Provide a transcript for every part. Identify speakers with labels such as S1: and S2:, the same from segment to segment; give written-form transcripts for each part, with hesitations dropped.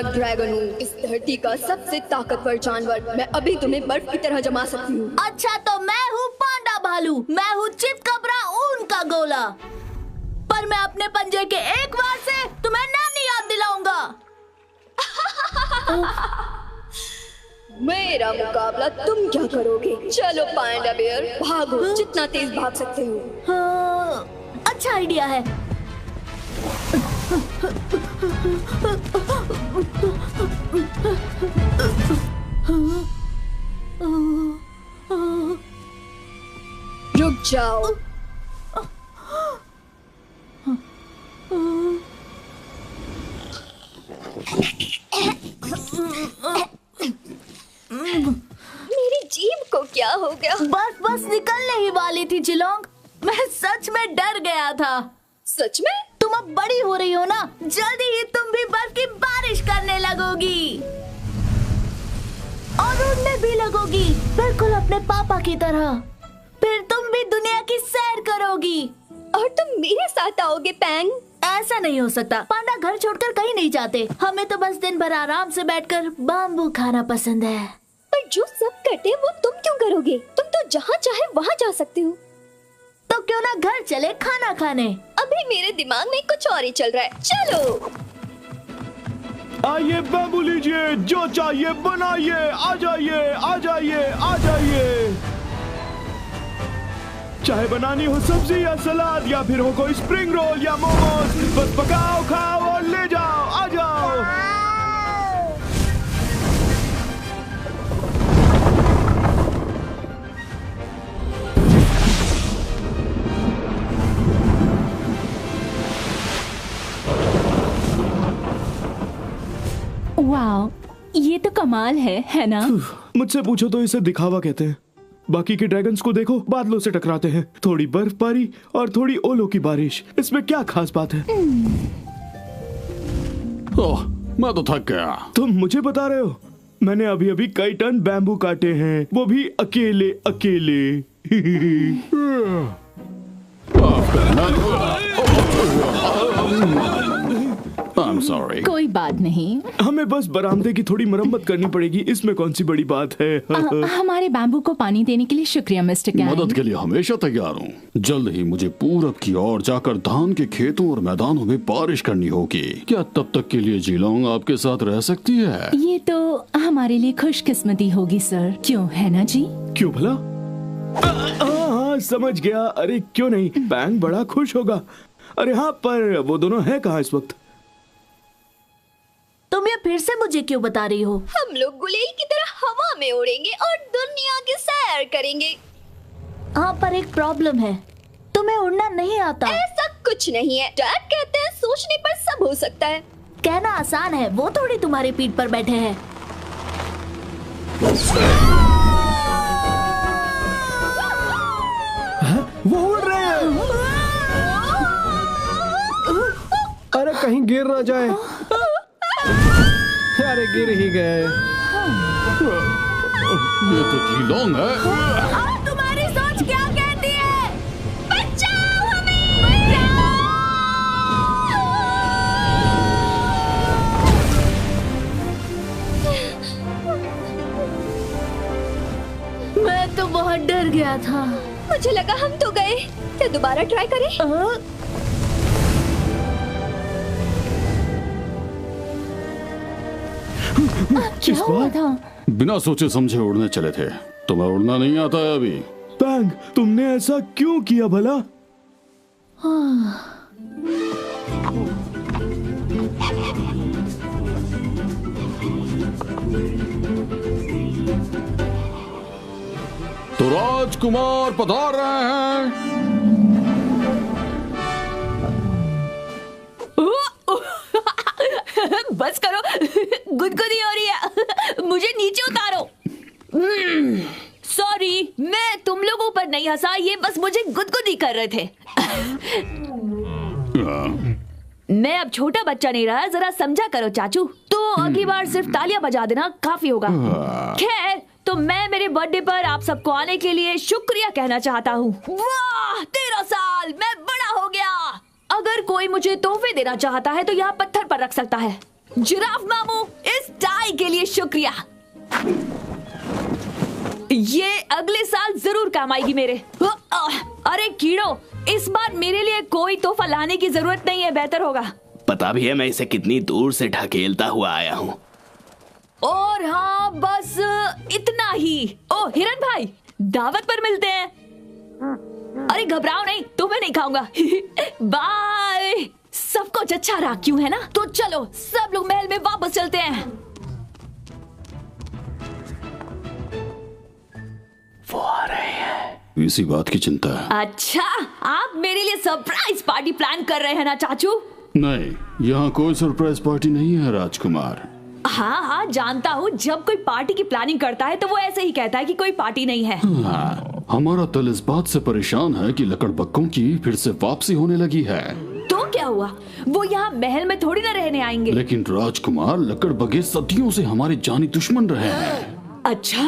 S1: Dragon हूँ, इस धरती का सबसे ताकतवर जानवर। मैं अभी तुम्हें बर्फ की तरह जमा सकती हूँ।
S2: अच्छा तो मैं हूँ पांडा भालू, मैं हूँ चितकबरा ऊन का गोला, पर मैं अपने पंजे के एक वार से तुम्हें नानी याद दिलाऊंगा।
S1: मेरा मुकाबला तुम क्या करोगे? चलो पांडा बियर, भागो जितना तेज भाग सकते हो।
S2: हाँ, अच्छा आइडिया है।
S1: रुक जाओ। मेरी जीभ को क्या हो गया?
S2: बस निकलने ही वाली थी जिलोंग, मैं सच में डर गया था।
S1: सच में?
S2: तुम अब बड़ी हो रही हो ना, जल्दी ही तुम भी बर्फ की बारिश करने लगोगी और उड़ने भी लगोगी, बिल्कुल अपने पापा की तरह। फिर तुम भी दुनिया की सैर करोगी
S1: और तुम मेरे साथ आओगे पैंग।
S2: ऐसा नहीं हो सकता, पांडा घर छोड़कर कहीं नहीं जाते। हमें तो बस दिन भर आराम से बैठकर बाम्बू खाना पसंद है।
S1: पर जो सब करते वो तुम क्यों करोगे? तुम तो जहाँ चाहे वहाँ जा सकते हो।
S2: तो क्यों ना घर चले खाना खाने?
S1: अभी मेरे दिमाग में कुछ और ही चल रहा है। चलो
S3: आइए बाबू लीजिए, जो चाहिए बनाइए, आ जाइए आ जाइए आ जाइए। चाहे बनानी हो सब्जी या सलाद या फिर हो कोई स्प्रिंग रोल या मोमोज, बस पकाओ खाओ और ले जाओ, आ जाओ।
S4: वाह, ये तो कमाल है ना?
S3: मुझसे पूछो तो इसे दिखावा कहते हैं। बाकी के ड्रैगन्स को देखो, बादलों से टकराते हैं, थोड़ी बर्फबारी और थोड़ी ओलों की बारिश, इसमें क्या खास बात है?
S5: ओह, मैं तो थक गया।
S3: तुम मुझे बता रहे हो? मैंने अभी अभी कई टन बैम्बू काटे हैं, वो भी अकेले अकेले।
S5: I'm sorry.
S4: कोई बात नहीं,
S3: हमें बस बरामदे की थोड़ी मरम्मत करनी पड़ेगी, इसमें कौन सी बड़ी बात है।
S4: हमारे बैम्बू को पानी देने के लिए शुक्रिया मिस्टर कैन।
S5: मदद के लिए हमेशा तैयार हूँ। जल्द ही मुझे पूरब की ओर जाकर धान के खेतों और मैदानों में बारिश करनी होगी। क्या तब तक के लिए जीलोंग आपके साथ रह सकती है?
S4: ये तो हमारे लिए खुशकिस्मती होगी सर, क्यों है ना जी?
S3: क्यों भला? हाँ समझ गया। अरे क्यों नहीं, पैंग बड़ा खुश होगा। अरे हाँ, पर वो दोनों हैं कहाँ इस वक्त?
S2: तुम ये फिर से मुझे क्यों बता रही हो?
S1: हम लोग गुलेल की तरह हवा में उड़ेंगे और दुनिया की सैर करेंगे।
S2: हाँ, पर एक प्रॉब्लम है, तुम्हें उड़ना नहीं आता।
S1: ऐसा कुछ नहीं है, डैड कहते हैं सोचने पर सब हो सकता है।
S2: कहना आसान है, वो थोड़ी तुम्हारी पीठ पर बैठे हैं।
S6: वो उड़ रहे हैं। अरे कहीं गिर ना जाए। अरे गिर ही गए।
S5: ये तो जीलोंग है।
S2: और तुम्हारी सोच क्या कहती है? बचाओ हमें! बचाओ! मैं तो बहुत डर गया था।
S1: मुझे लगा हम तो गए। क्या दोबारा ट्राई करें?
S4: क्या हुआ था?
S5: बिना सोचे समझे उड़ने चले थे। तुम्हें उड़ना नहीं आता है अभी?
S3: पैंग, तुमने ऐसा क्यों किया भला?
S5: तो राजकुमार पधार रहे हैं।
S4: बस करो, गुदगुदी हो रही है, मुझे नीचे उतारो। सॉरी, मैं तुम लोगों पर नहीं हंसा, ये बस मुझे गुदगुदी कर रहे थे। मैं अब छोटा बच्चा नहीं रहा, जरा समझा करो चाचू। तो अगली बार सिर्फ तालियां बजा देना काफी होगा। खैर, तो मैं मेरे बर्थडे पर आप सबको आने के लिए शुक्रिया कहना चाहता हूँ। वाह, 13 साल, मैं बड़ा हो गया। अगर कोई मुझे तोहफे देना चाहता है तो यहाँ पत्थर पर रख सकता है। जिराफ मामू, इस टाई के लिए शुक्रिया। ये अगले साल जरूर काम आएगी मेरे। अरे कीड़ो, इस बार मेरे लिए कोई तोहफा लाने की जरूरत नहीं है, बेहतर होगा।
S7: पता भी है मैं इसे कितनी दूर से ढकेलता हुआ आया हूँ।
S4: और हाँ, बस इतना ही। ओ हिरन भाई, दावत पर मिलते हैं। अरे घबराओ नहीं, तुम्हें नहीं खाऊंगा। बाय। सब कुछ अच्छा रहा, क्यों है ना? तो चलो सब लोग महल में वापस चलते हैं।
S7: वो आ रहे हैं।
S5: इसी बात की चिंता है।
S4: अच्छा, आप मेरे लिए सरप्राइज पार्टी प्लान कर रहे हैं ना चाचू?
S5: नहीं, यहाँ कोई सरप्राइज पार्टी नहीं है राजकुमार।
S4: हाँ हाँ, जानता हूँ। जब कोई पार्टी की प्लानिंग करता है तो वो ऐसे ही कहता है कि कोई पार्टी नहीं है।
S5: हाँ, हमारा दल इस बात से परेशान है कि लकड़बग्गों की फिर से वापसी होने लगी है।
S4: तो क्या हुआ? वो यहाँ महल में थोड़ी ना रहने आएंगे।
S5: लेकिन राजकुमार, लकड़बग्गे सदियों से हमारे जानी दुश्मन रहे हैं।
S4: अच्छा,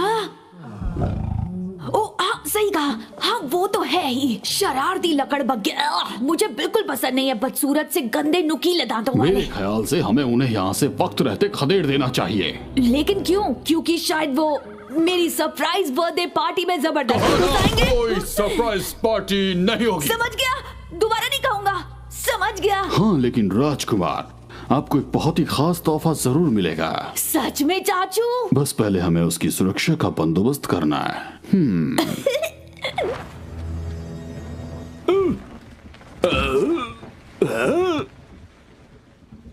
S4: ओ हाँ, सही कहा। हाँ, वो तो है ही, शरारती लकड़बग्गे। मुझे बिल्कुल पसंद नहीं है, बदसूरत से गंदे नुकीले दांतों वाले।
S5: मेरे ख्याल से हमें उन्हें यहाँ से वक्त रहते खदेड़ देना चाहिए।
S4: लेकिन क्यों? क्योंकि शायद वो मेरी सरप्राइज बर्थडे पार्टी में जबरदस्ती घुसाएंगे।
S5: कोई सरप्राइज पार्टी नहीं होगी।
S4: समझ गया, दोबारा नहीं कहूँगा। समझ गया।
S5: हाँ, लेकिन राजकुमार, आपको एक बहुत ही खास तोहफा जरूर मिलेगा।
S4: सच में चाचू?
S5: बस पहले हमें उसकी सुरक्षा का बंदोबस्त करना है।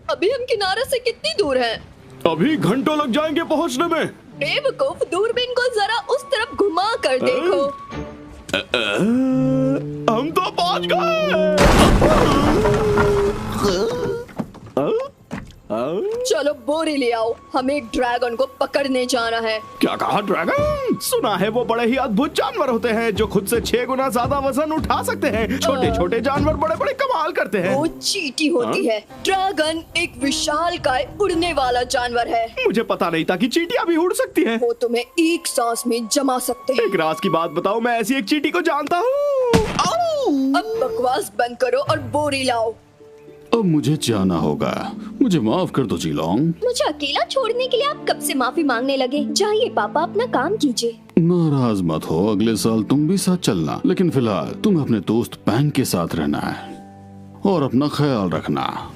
S1: अभी हम किनारे से कितनी दूर हैं?
S3: अभी घंटों लग जाएंगे पहुंचने में।
S1: बेवकूफ, दूरबीन को जरा उस तरफ घुमा कर देखो।
S3: हम तो पहुंच गए।
S1: चलो बोरी ले आओ, हमें एक ड्रैगन को पकड़ने जाना है।
S3: क्या कहा? ड्रैगन? सुना है वो बड़े ही अद्भुत जानवर होते हैं जो खुद से 6 गुना ज्यादा वजन उठा सकते हैं। छोटे छोटे जानवर बड़े बड़े कमाल करते हैं।
S1: वो चींटी होती है। ड्रैगन एक विशालकाय उड़ने वाला जानवर है।
S3: मुझे पता नहीं था कि चींटियां भी उड़ सकती हैं।
S1: वो तुम्हें एक सांस में जमा सकते हैं।
S3: एक राज की बात बताओ, मैं ऐसी एक चींटी को जानता हूँ।
S1: अब बकवास बंद करो और बोरी लाओ।
S5: अब मुझे जाना होगा, मुझे माफ कर दो जीलोंग।
S1: मुझे अकेला छोड़ने के लिए आप कब से माफी मांगने लगे? जाइए पापा, अपना काम कीजिए।
S5: नाराज मत हो, अगले साल तुम भी साथ चलना। लेकिन फिलहाल तुम्हें अपने दोस्त पैंग के साथ रहना है और अपना ख्याल रखना।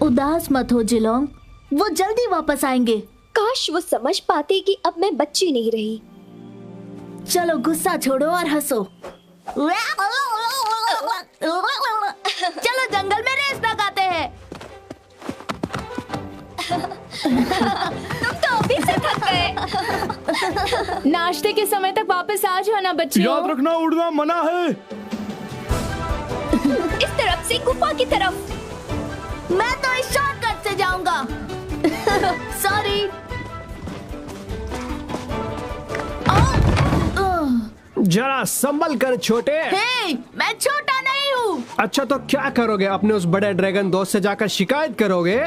S2: उदास मत हो जिलोंग, वो जल्दी वापस आएंगे।
S1: काश वो समझ पाते कि अब मैं बच्ची नहीं रही।
S2: चलो गुस्सा छोड़ो और हंसो। चलो जंगल में रेस लगाते हैं।
S1: तुम तो अभी से थक गए।
S4: नाश्ते के समय तक वापस आ जाना बच्चियों।
S3: याद रखना, उड़ना मना है।
S1: इस तरफ से गुफा की तरफ।
S2: मैं तो इस शॉर्टकट से जाऊंगा। सॉरी।
S6: जरा संभल कर छोटे।
S2: हे, मैं छोटा नहीं हूँ।
S6: अच्छा तो क्या करोगे? अपने उस बड़े ड्रैगन दोस्त से जाकर शिकायत करोगे?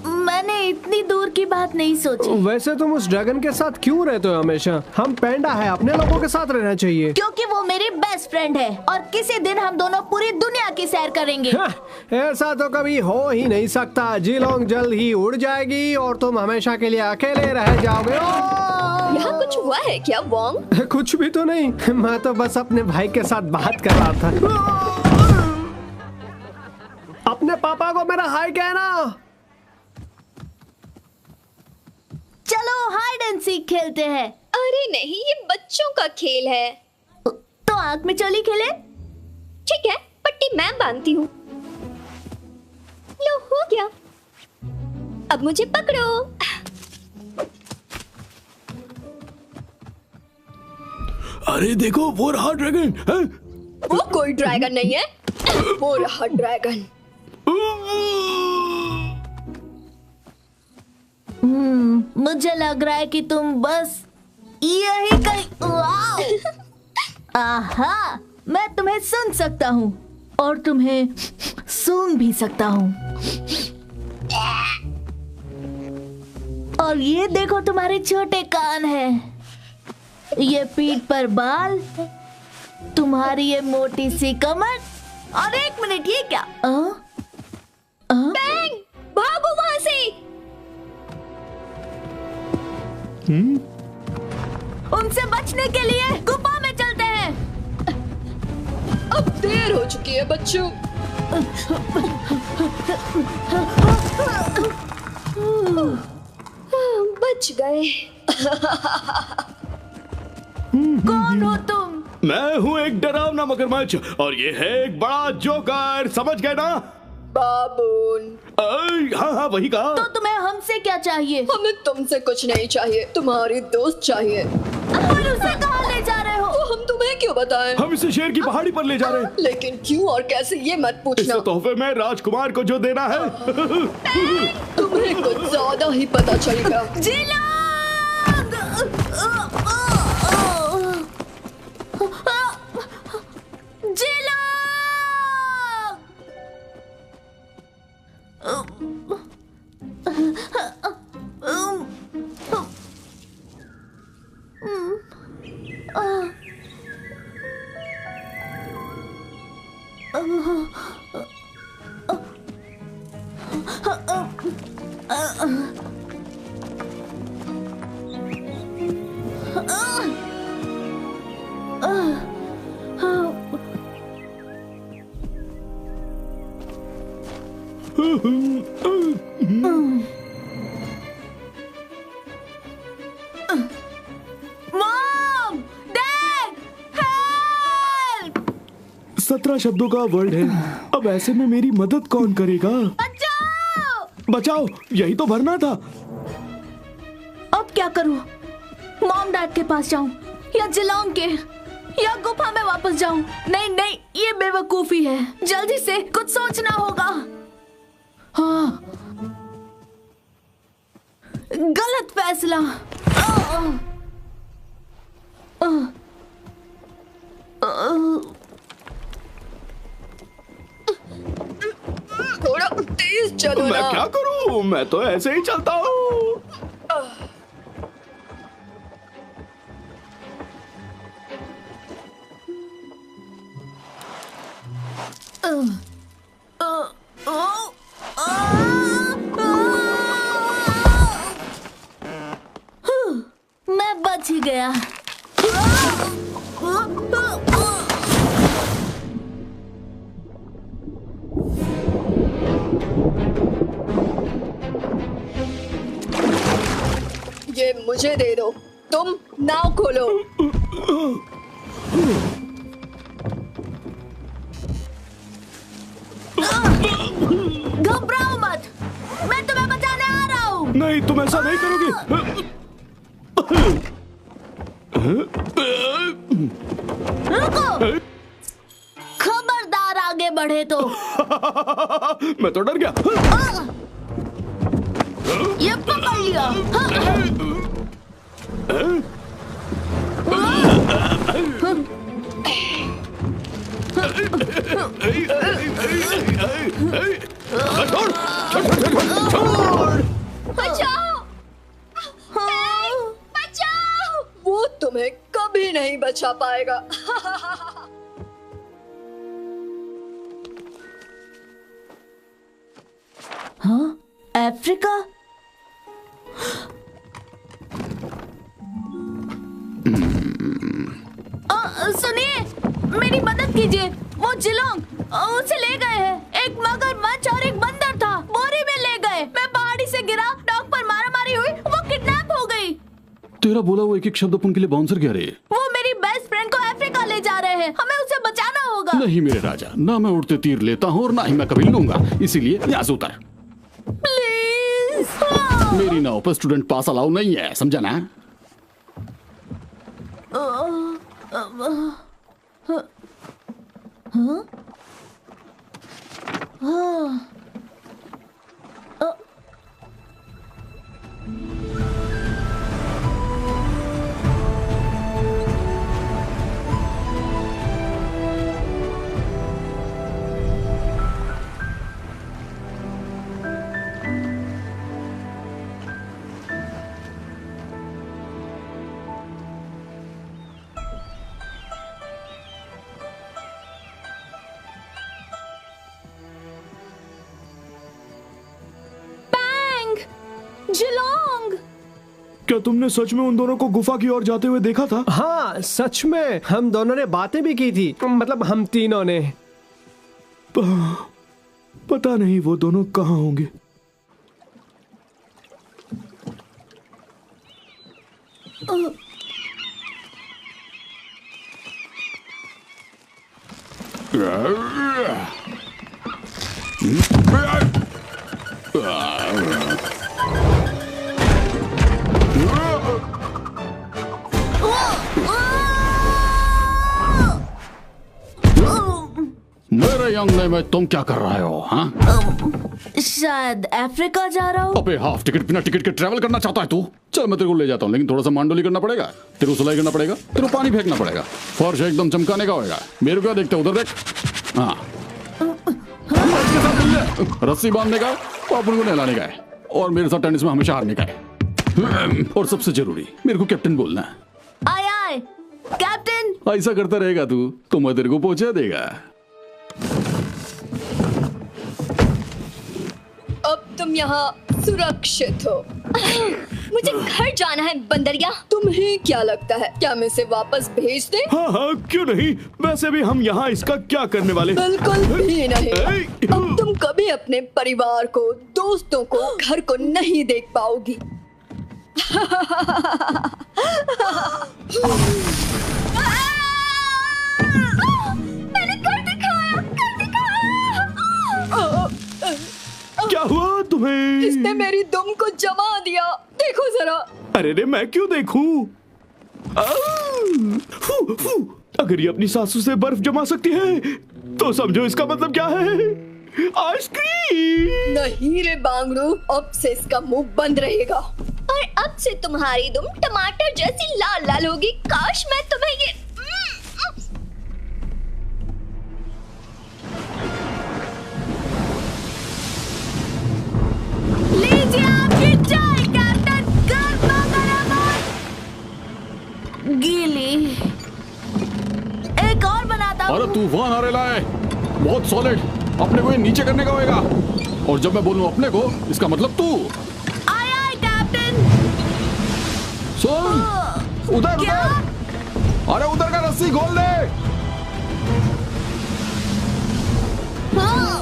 S2: मैंने इतनी दूर की बात नहीं सोची।
S6: वैसे तुम उस ड्रैगन के साथ क्यों रहते हो हमेशा? हम पैंडा है, अपने लोगों के साथ रहना चाहिए।
S2: क्योंकि वो मेरी बेस्ट फ्रेंड है और किसी दिन हम दोनों पूरी दुनिया की सैर करेंगे।
S6: ऐसा तो कभी हो ही नहीं सकता। जीलोंग जल्द ही उड़ जाएगी और तुम हमेशा के लिए अकेले रह जाओगे।
S1: यहाँ कुछ हुआ है क्या वोंग?
S6: कुछ भी तो नहीं, मैं तो बस अपने भाई के साथ बात कर रहा था। अपने पापा को मेरा हाय कहना।
S2: चलो हाइड एंड सीक खेलते हैं।
S1: अरे नहीं, ये बच्चों का खेल है।
S2: तो आंख में चोली खेले?
S1: ठीक है, पट्टी मैं बांधती हूँ। लो, हो गया। अब मुझे पकड़ो।
S3: अरे देखो वो रहा ड्रैगन है?
S1: वो कोई ड्रैगन नहीं है, वो रहा ड्रैगन।
S2: मुझे लग रहा है कि तुम बस यही कहीं। आहा, मैं तुम्हें सुन सकता हूँ और तुम्हें सूंघ भी सकता हूँ। और ये देखो तुम्हारे छोटे कान हैं, ये पीठ पर बाल, तुम्हारी ये मोटी सी कमर। और एक मिनट, ये क्या?
S1: बैंग, भागो वहां से।
S2: उनसे बचने के लिए गुफा में चलते हैं।
S1: अब देर हो चुकी है बच्चों। बच गए।
S2: कौन हो तुम?
S3: मैं हूँ एक डरावना मगरमच्छ और ये है एक बड़ा जोकर, समझ गए ना?
S1: बाबून।
S3: हाँ हाँ वही कहा।
S2: तो तुम्हें हमसे क्या चाहिए?
S1: हमें तुमसे कुछ नहीं चाहिए, तुम्हारी दोस्त चाहिए।
S2: और उसे कहाँ ले जा रहे हो?
S1: तो हम तुम्हें क्यों बताएं?
S3: हम इसे शेर की पहाड़ी पर ले जा रहे हैं।
S1: लेकिन क्यों और कैसे ये मत पूछना।
S3: इसे तोहफे में राजकुमार को जो देना है।
S1: तुम्हें कुछ ज्यादा ही पता चल गया।
S2: जिलोंग! मॉम! डैड! हेल्प!
S3: 17 शब्दों का वर्ड है। अब ऐसे में मेरी मदद कौन करेगा?
S2: बचाओ!
S3: बचाओ, यही तो भरना था।
S2: अब क्या करूं? मॉम डैड के पास जाऊं या जिलोंग के, या गुफा में वापस जाऊं? नहीं नहीं, ये बेवकूफी है। जल्दी से कुछ सोचना होगा। हाँ, गलत फैसला।
S1: थोड़ा तेज चलो
S3: मैं
S1: ना।
S3: क्या करूं? मैं तो ऐसे ही चलता हूँ।
S2: मैं बच ही गया।
S1: ये मुझे दे दो, तुम नाव खोलो।
S2: घबराओ मत, मैं तुम्हें बचाने आ रहा हूँ।
S3: नहीं, तुम ऐसा नहीं करोगे।
S2: रुको, खबरदार आगे बढ़े तो।
S3: मैं तो डर गया।
S2: ये पकड़ लिया।
S1: बचाओ! बचाओ! वो तुम्हें कभी नहीं बचा पाएगा।
S2: हाँ, अफ्रीका? सुनिए, मेरी मदद कीजिए। वो जिलोंग उसे ले गए हैं। एक मगरमच्छ और एक बंदर था, बोरी में ले गए। मैं पहाड़ी से गिरा, डॉग पर मारामारी हुई, वो किडनैप हो गई।
S5: तेरा बोला वो एक एक शब्द अपन के लिए बाउंसर कह रहे हैं।
S2: वो मेरी बेस्ट फ्रेंड को अफ्रीका ले जा रहे हैं। हमें उसे बचाना होगा।
S5: नहीं मेरे राजा, ना मैं उड़ते तीर लेता हूँ और ना ही मैं कभी लूंगा, इसीलिए यहाँ से उतर।
S2: प्लीज।
S5: मेरी नाव पर स्टूडेंट पास अलाउ नहीं है, समझा ना?
S2: जिलोंग!
S3: क्या तुमने सच में उन दोनों को गुफा की ओर जाते हुए देखा था?
S6: हाँ सच में, हम दोनों ने बातें भी की थी, मतलब हम तीनों ने।
S3: पता नहीं वो दोनों कहाँ होंगे।
S5: मेरे अंगने में तुम क्या कर रहे हो? हाँ,
S2: शायद अफ्रीका जा रहा हूँ।
S5: अबे हाफ टिकट बिना टिकट के ट्रैवल करना चाहता है तू? चल मैं तेरे को ले जाता हूँ, लेकिन थोड़ा सा मांडोली करना पड़ेगा, तेरे को सिलाई करना पड़ेगा, तेरे को पानी फेंकना पड़ेगा, फर्श एकदम चमकाने का होगा। मेरे को क्या देखते उधर देख। हाँ, रस्सी बांधने का और अपन को नहलाने का है, और मेरे साथ टेनिस में हमेशा हारने का है। और सबसे जरूरी, मेरे को कैप्टन बोलना है।
S2: आए आए कैप्टन।
S5: ऐसा करता रहेगा तू तो मैं तेरे को पहुंचा देगा।
S1: अब तुम यहाँ सुरक्षित हो। मुझे घर जाना है बंदरिया। तुम्हें क्या लगता है, क्या मैं इसे वापस भेज दे?
S3: हाँ हाँ क्यों नहीं, वैसे भी हम यहाँ इसका क्या करने वाले?
S1: बिल्कुल भी नहीं। अब तुम कभी अपने परिवार को, दोस्तों को, घर को नहीं देख पाओगी। मैंने कर दिखाया।
S3: क्या हुआ तुम्हें?
S1: इसने मेरी दुम को जमा दिया, देखो जरा।
S3: अरे रे मैं क्यों देखूं? अगर ये अपनी सासू से बर्फ जमा सकती है तो समझो इसका मतलब क्या है, आइसक्रीम।
S1: नहीं रे बांगड़ू, अब से इसका मुंह बंद रहेगा और अब से तुम्हारी दुम टमाटर जैसी लाल लाल होगी। काश मैं तुम्हें ये
S2: लीजिए आपकी चाय कैप्टन। गर्मा गर्म गीली। एक और बनाता हूँ।
S5: अरे तूफान आ रहा है, बहुत सॉलिड। अपने को ये नीचे करने का होगा, और जब मैं बोलूं अपने को, इसका मतलब तू।
S2: आए आए कैप्टन।
S5: सुन, उधर
S2: क्या?
S5: उधर, अरे उधर का रस्सी खोल दे।
S2: हाँ।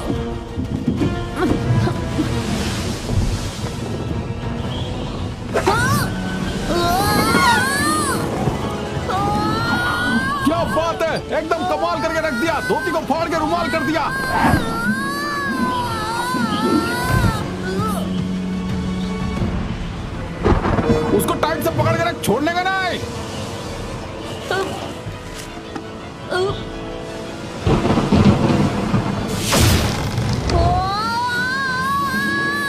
S5: क्या बात है, एकदम कमाल करके रख दिया। धोती को फाड़ के रुमाल कर दिया। उसको टाइट से पकड़ के रख, छोड़ने का नहीं।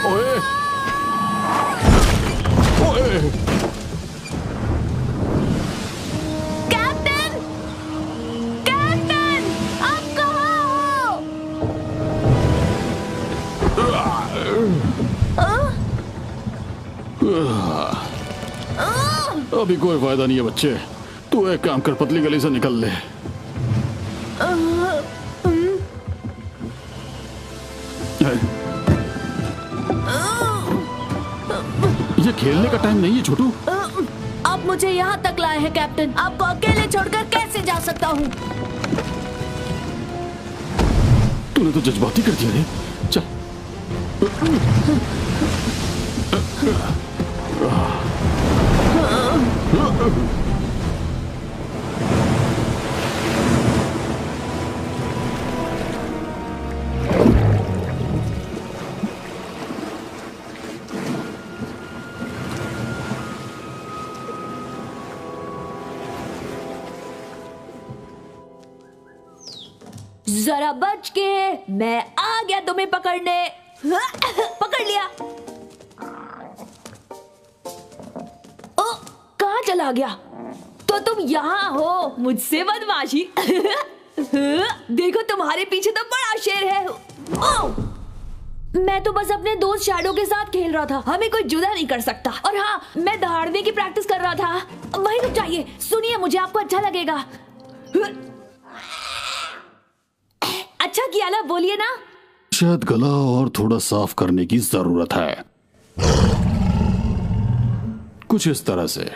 S5: ओए, ओए,
S2: कैप्टन, कैप्टन, आप कहाँ हो?
S5: अभी कोई फायदा नहीं है बच्चे, तू एक काम कर, पतली गली से निकल ले। ये खेलने का टाइम नहीं है छोटू।
S2: आप मुझे यहाँ तक लाए हैं कैप्टन, आपको अकेले छोड़कर कैसे जा सकता हूँ?
S5: तूने तो जज्बाती कर दिया रे। चल।
S4: जरा बच के, मैं आ गया तुम्हें पकड़ने। पकड़ लिया। ओ, कहाँ चला गया? तो तुम यहाँ हो, मुझसे बदमाशी। देखो तुम्हारे पीछे तो बड़ा शेर है। ओ, मैं तो बस अपने दोस्त शैडो के साथ खेल रहा था, हमें कोई जुदा नहीं कर सकता। और हाँ, मैं दहाड़ने की प्रैक्टिस कर रहा था। वही तो चाहिए। सुनिए, मुझे आपको अच्छा लगेगा। अच्छा किया ना, बोलिए ना।
S5: शायद गला और थोड़ा साफ करने की जरूरत है, कुछ इस तरह से।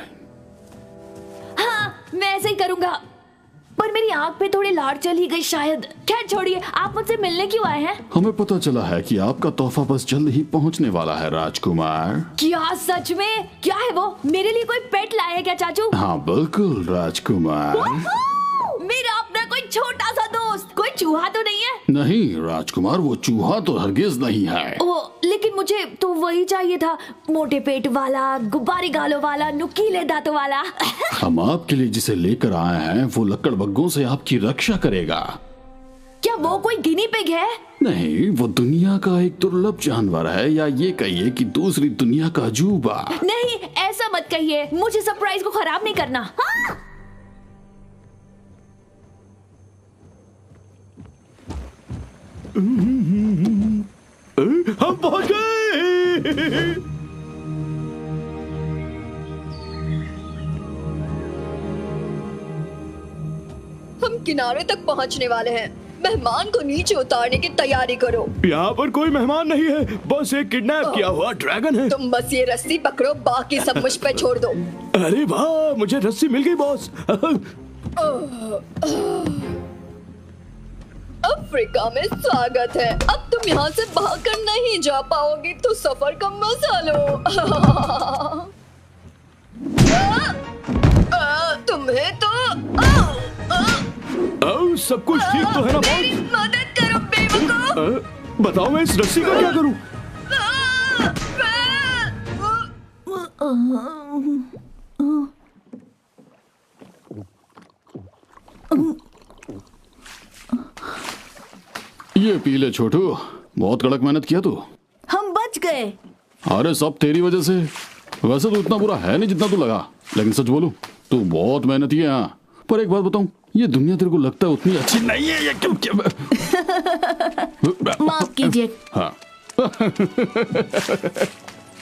S4: हाँ, मैं ऐसे ही करूंगा। पर मेरी आंख पे थोड़ी लार चली गई शायद। खैर छोड़िए, आप मुझसे मिलने क्यों आए हैं?
S5: हमें पता चला है कि आपका तोहफा बस जल्द ही पहुंचने वाला है राजकुमार।
S4: क्या सच में? क्या है वो? मेरे लिए कोई पेट लाए है क्या चाचू?
S5: हाँ बिल्कुल राजकुमार।
S4: मेरा अपना कोई छोटा सा दोस्त, कोई चूहा तो नहीं है?
S5: नहीं राजकुमार, वो चूहा तो हरगिज नहीं है।
S4: ओ, लेकिन मुझे तो वही चाहिए था, मोटे पेट वाला, गुब्बारे गालों वाला, नुकीले दांतों वाला।
S5: हम आपके लिए जिसे लेकर आए हैं वो लकड़बग्गों से आपकी रक्षा करेगा।
S4: क्या वो कोई गिनी पिग है?
S5: नहीं, वो दुनिया का एक दुर्लभ जानवर है, या ये कहिए कि दूसरी दुनिया का अजूबा।
S4: नहीं, ऐसा मत कहिए, मुझे सरप्राइज को खराब नहीं करना। हाँ?
S3: हम पहुंच गए।
S1: हम किनारे तक पहुंचने वाले हैं। मेहमान को नीचे उतारने की तैयारी करो।
S3: यहाँ पर कोई मेहमान नहीं है, बस एक किडनैप किया हुआ ड्रैगन है।
S1: तुम बस ये रस्सी पकड़ो, बाकी सब मुझ पे छोड़ दो।
S3: अरे वाह, मुझे रस्सी मिल गई बॉस।
S1: अफ्रीका में स्वागत है। अब तुम यहाँ से भागकर नहीं जा पाओगी, तो सफर का मजा लो। तुम्हें तो
S3: सब कुछ ठीक तो है ना
S1: मेरी
S3: बॉस?
S1: मदद करो बेवकूफ।
S3: बताओ मैं इस रस्सी का क्या करूं?
S5: ये पी ले छोटू, बहुत कड़क मेहनत किया तू।
S2: हम बच गए।
S5: अरे सब तेरी वजह से। वैसे तो इतना बुरा है नहीं जितना तू लगा, लेकिन सच बोलूं तू बहुत मेहनती है। हाँ, पर एक बात बताऊं, ये दुनिया तेरे को लगता है उतनी अच्छी नहीं है। ये क्या?
S2: माफ कीजिए।
S5: हाँ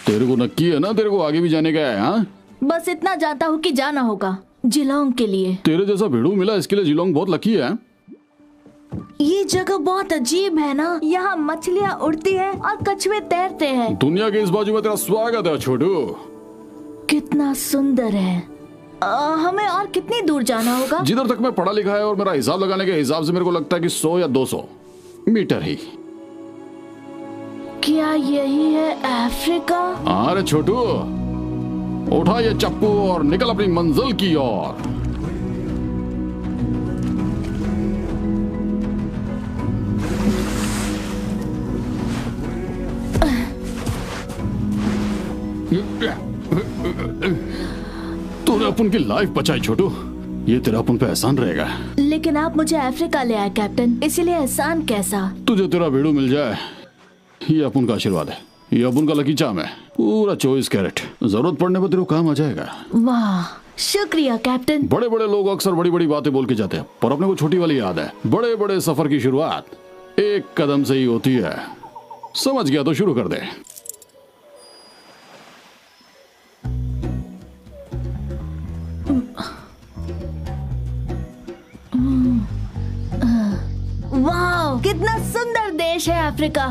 S5: तेरे को नक्की है ना, तेरे को आगे भी जाने का है। हाँ,
S2: बस इतना जानता हूँ कि जाना होगा जिलोंग के लिए।
S5: तेरे जैसा भिड़ू मिला, इसके लिए जिलोंग बहुत लकी है।
S2: ये जगह बहुत अजीब है ना, यहाँ मछलियाँ उड़ती हैं और कछुए तैरते हैं।
S5: दुनिया के इस बाजू में तेरा स्वागत है छोटू।
S2: कितना सुंदर है। हमें और कितनी दूर जाना होगा?
S5: जिधर तक मैं पढ़ा लिखा है और मेरा हिसाब लगाने के हिसाब से मेरे को लगता है कि 100 या 200 मीटर ही।
S2: क्या यही है अफ्रीका?
S5: अरे छोटू, उठा ये चप्पू और निकल अपनी मंजिल की ओर। तूने अपन की लाइफ बचाई छोटू, ये तेरा अपन पे एहसान रहेगा।
S2: लेकिन आप मुझे अफ्रीका ले आए कैप्टन, इसलिए एहसान कैसा?
S5: तुझे तेरा भेड़ू मिल जाए, ये अपन का आशीर्वाद है। ये अपन का लकी चार्म है, पूरा 24 कैरेट। जरूरत पड़ने पर तेरे को काम आ जाएगा।
S2: वाह, शुक्रिया कैप्टन।
S5: बड़े बड़े लोग अक्सर बड़ी बड़ी बातें बोल के जाते हैं, पर अपने को छोटी वाली याद है। बड़े बड़े सफर की शुरुआत एक कदम से ही होती है। समझ गया तो शुरू कर दे।
S2: वाह, कितना सुंदर देश है अफ्रीका।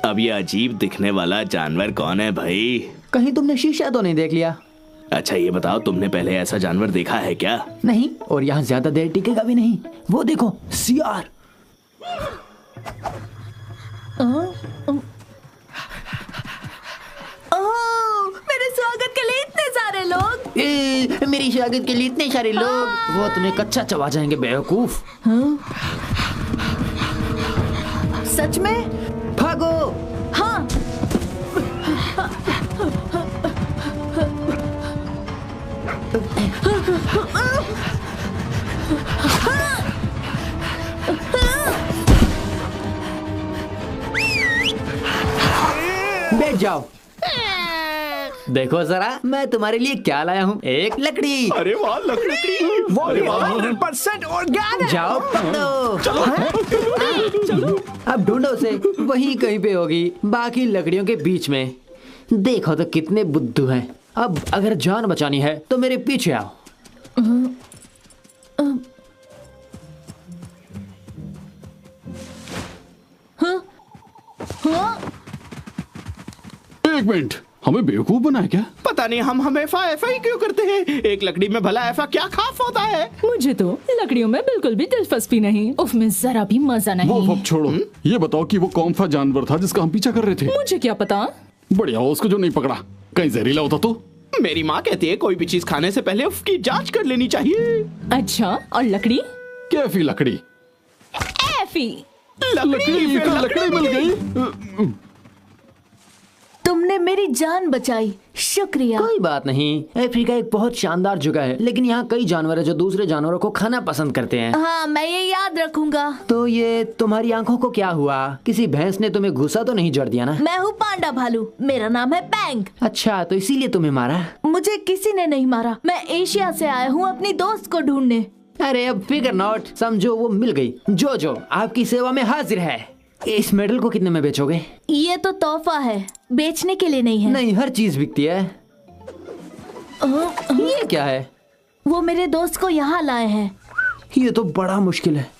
S7: अब ये अजीब दिखने वाला जानवर कौन है भाई?
S8: कहीं तुमने शीशा तो नहीं देख लिया?
S7: अच्छा ये बताओ, तुमने पहले ऐसा जानवर देखा है क्या?
S8: नहीं, और यहाँ ज्यादा देर टिकेगा भी नहीं। वो देखो, सियार।
S2: मेरे स्वागत के लिए इतने सारे लोग।
S8: मेरी स्वागत के लिए इतने सारे लोग। वो तुम्हें कच्चा चबा जाएंगे बेवकूफ।
S2: सच में?
S8: भागो।
S2: हाँ।
S8: बैठ जाओ। देखो जरा मैं तुम्हारे लिए क्या लाया हूँ, एक लकड़ी।
S3: अरे वाह, लकड़ी।
S6: वो भी 100% ऑर्गेनिक।
S8: जाओ पकड़ो। चलो अब ढूंढो उसे, वहीं कहीं पे होगी, बाकी लकड़ियों के बीच में। देखो तो कितने बुद्धू हैं। अब अगर जान बचानी है तो मेरे पीछे आओ।
S5: एक मिनट, हमें बेवकूफ बनाया क्या?
S7: पता नहीं हम एफा क्यों करते हैं। एक लकड़ी में भला ऐसा क्या खास होता है?
S9: मुझे तो लकड़ियों में बिल्कुल भी दिलचस्पी नहीं। उसमें जरा भी मजा नहीं।
S5: वो अब छोड़ो, ये बताओ कि वो कौन सा जानवर था जिसका हम पीछा कर रहे थे?
S9: मुझे क्या पता।
S5: बढ़िया हो उसको जो नहीं पकड़ा, कहीं जहरीला होता तो।
S7: मेरी माँ कहती है कोई भी चीज खाने से पहले उसकी जांच कर लेनी चाहिए।
S9: अच्छा, और लकड़ी?
S5: कैफी लकड़ी।
S9: एफी।
S5: लकड़ी मिल गई।
S2: तुमने मेरी जान बचाई, शुक्रिया।
S8: कोई बात नहीं, अफ्रीका एक बहुत शानदार जगह है, लेकिन यहाँ कई जानवर है जो दूसरे जानवरों को खाना पसंद करते हैं।
S2: हाँ, मैं ये याद रखूंगा।
S8: तो ये तुम्हारी आंखों को क्या हुआ? किसी भैंस ने तुम्हें गुस्सा तो नहीं जड़ दिया ना?
S2: मैं हूँ पांडा भालू, मेरा नाम है पैंग।
S8: अच्छा, तो इसीलिए तुम्हें मारा?
S2: मुझे किसी ने नहीं मारा, मैं एशिया से आया हूँ अपनी दोस्त को ढूंढने।
S8: अरे अब फिगर नॉट, समझो वो मिल गई। जो आपकी सेवा में हाजिर है। इस मेडल को कितने में बेचोगे?
S2: ये तो तोहफा है, बेचने के लिए नहीं है।
S8: नहीं, हर चीज बिकती है। ये क्या है?
S2: वो मेरे दोस्त को यहाँ लाए हैं।
S8: ये तो बड़ा मुश्किल है।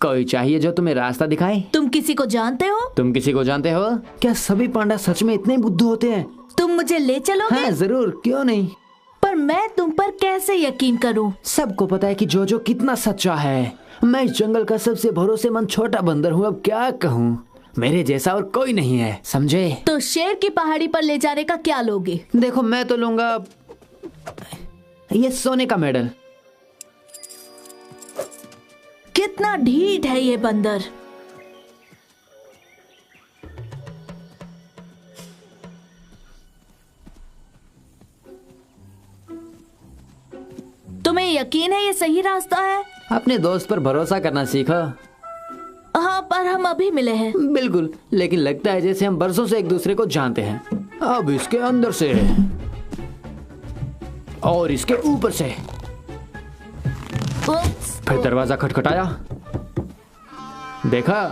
S8: कोई चाहिए जो तुम्हें रास्ता दिखाए।
S2: तुम किसी को जानते हो?
S8: तुम किसी को जानते हो? क्या सभी पांडा सच में इतने बुद्धू होते हैं?
S2: तुम मुझे ले चलोगे?
S8: हाँ जरूर, क्यों नहीं।
S2: पर मैं तुम पर कैसे यकीन करूं?
S8: सबको पता है कि जो कितना सच्चा है। मैं इस जंगल का सबसे भरोसेमंद छोटा बंदर हूँ। अब क्या कहूँ, मेरे जैसा और कोई नहीं है, समझे?
S2: तो शेर की पहाड़ी पर ले जाने का क्या लोगे?
S8: देखो, मैं तो लूंगा ये सोने का मेडल।
S2: कितना ढीठ है ये बंदर। तुम्हें यकीन है ये सही रास्ता है?
S8: अपने दोस्त पर भरोसा करना सीखो।
S2: हाँ, पर हम अभी मिले हैं।
S8: बिल्कुल, लेकिन लगता है जैसे हम बरसों से एक दूसरे को जानते हैं। अब इसके अंदर से और इसके ऊपर से। फिर दरवाजा खटखटाया, देखा?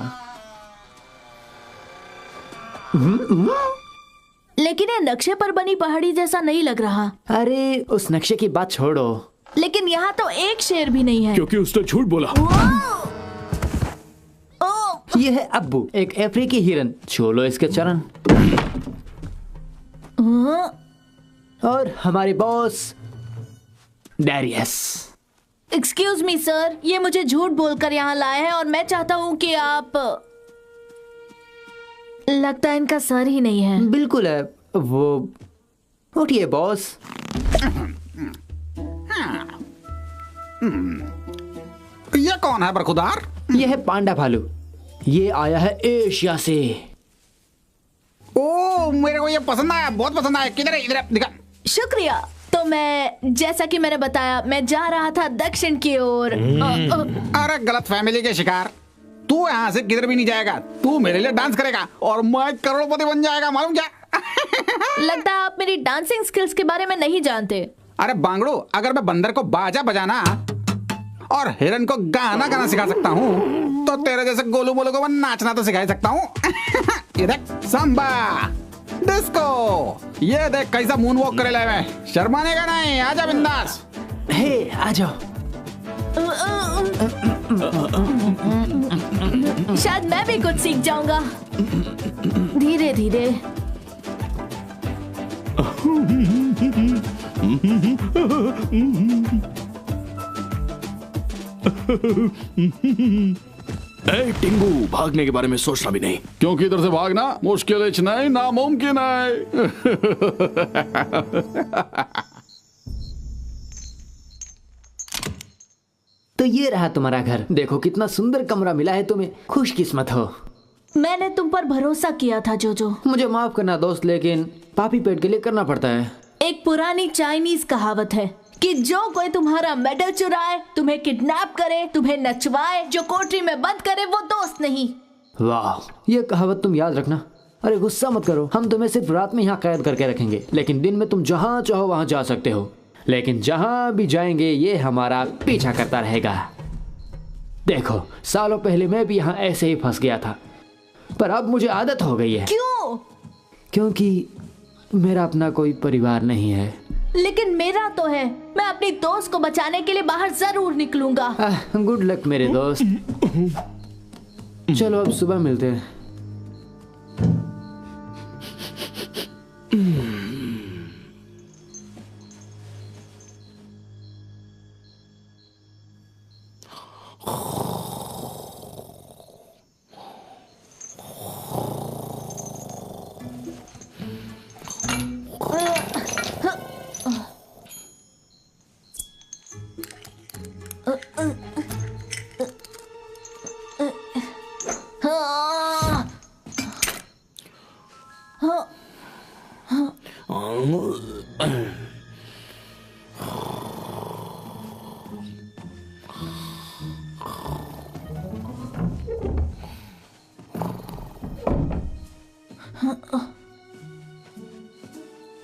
S2: लेकिन ये नक्शे पर बनी पहाड़ी जैसा नहीं लग रहा।
S8: अरे उस नक्शे की बात छोड़ो।
S2: लेकिन यहाँ तो एक शेर भी नहीं है।
S3: क्योंकि उसने झूठ बोला।
S8: ये है अब्बू, एक अफ्रीकी हिरन। छू लो इसके चरण। और हमारे boss Darius.
S2: Excuse me sir, ये मुझे झूठ बोलकर यहाँ लाए हैं और मैं चाहता हूँ कि आप। लगता है इनका सर ही नहीं है।
S8: बिल्कुल है वो। उठिए बॉस।
S5: ये कौन है बरखुदार?
S8: ये है पांडा भालू। ये आया है एशिया से।
S5: ओ, मेरे को ये पसंद आया, बहुत पसंद आया। किधर है? इधर दिखा।
S2: शुक्रिया। तो मैं, जैसा कि मैंने बताया, मैं जा रहा था दक्षिण की ओर।
S5: अरे गलत फैमिली के शिकार। तू यहाँ से किधर भी नहीं जाएगा। तू मेरे लिए डांस करेगा और मैं करोड़पति बन जाएगा, मालूम क्या?
S2: लगता है आप मेरी डांसिंग स्किल्स के बारे में नहीं जानते।
S5: अरे बांगड़ू, अगर मैं बंदर को बाजा बजाना और हिरन को गाना गाना सिखा सकता हूँ, तो तेरे जैसे गोलू मोलू को मैं नाचना तो सिखा सकता हूँ। ये देख, सांबा, डिस्को। ये देख कैसा मून वॉक करे लाए मैं। शर्माने का नहीं, आजा बिंदास।
S8: हे आ जाओ।
S2: शायद मैं भी कुछ सीख जाऊंगा धीरे धीरे।
S7: ए टिंगू, भागने के बारे में सोचना भी नहीं,
S5: क्योंकि इधर से भागना मुश्किल नहीं, नामुमकिन है।
S8: तो ये रहा तुम्हारा घर। देखो कितना सुंदर कमरा मिला है तुम्हें, खुशकिस्मत हो।
S2: मैंने तुम पर भरोसा किया था जोजो।
S8: मुझे माफ करना दोस्त, लेकिन पापी पेट के लिए करना पड़ता है।
S2: एक पुरानी चाइनीज कहावत है कि जो कोई तुम्हारा मेडल चुराए, तुम्हें किडनैप करे, तुम्हें नचवाए, जो कोठरी में बंद करे, वो दोस्त नहीं।
S8: वाह, ये कहावत तुम याद रखना। अरे गुस्सा मत करो, हम तुम्हें सिर्फ रात में यहाँ कैद करके रखेंगे, लेकिन दिन में तुम जहाँ चाहो वहाँ जा सकते हो। लेकिन जहाँ भी जाएंगे ये हमारा पीछा करता रहेगा। देखो, सालों पहले मैं भी यहाँ ऐसे ही फंस गया था, पर अब मुझे आदत हो गई है।
S2: क्यों?
S8: क्योंकि मेरा अपना कोई परिवार नहीं है।
S2: लेकिन मेरा तो है। मैं अपनी दोस्त को बचाने के लिए बाहर जरूर निकलूंगा।
S8: गुड लक मेरे दोस्त। चलो अब सुबह मिलते हैं।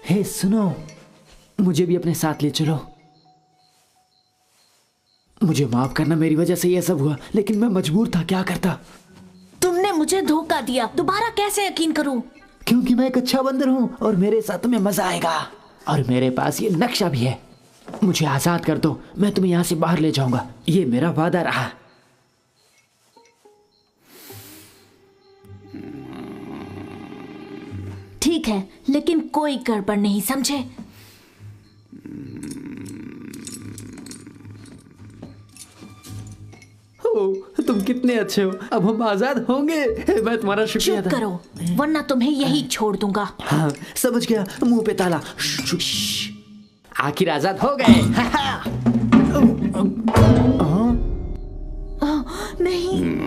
S8: हे सुनो, मुझे भी अपने साथ ले चलो। मुझे माफ करना, मेरी वजह से ये सब हुआ, लेकिन मैं मजबूर था, क्या करता।
S2: तुमने मुझे धोखा दिया, दोबारा कैसे यकीन करूं?
S8: क्योंकि मैं एक अच्छा बंदर हूँ और मेरे साथ तुम्हें मजा आएगा। और मेरे पास ये नक्शा भी है। मुझे आजाद कर दो, मैं तुम्हें यहाँ से बाहर ले जाऊंगा। ये मेरा वादा रहा।
S2: ठीक है, लेकिन कोई गड़बड़ नहीं, समझे?
S8: तुम कितने अच्छे हो, अब हम आजाद होंगे। मैं तुम्हारा शुक्रिया
S2: चुप करो, वरना तुम्हें यही छोड़ दूंगा।
S8: हाँ समझ गया, मुंह पे ताला। आखिर आजाद हो गए।
S2: नहीं।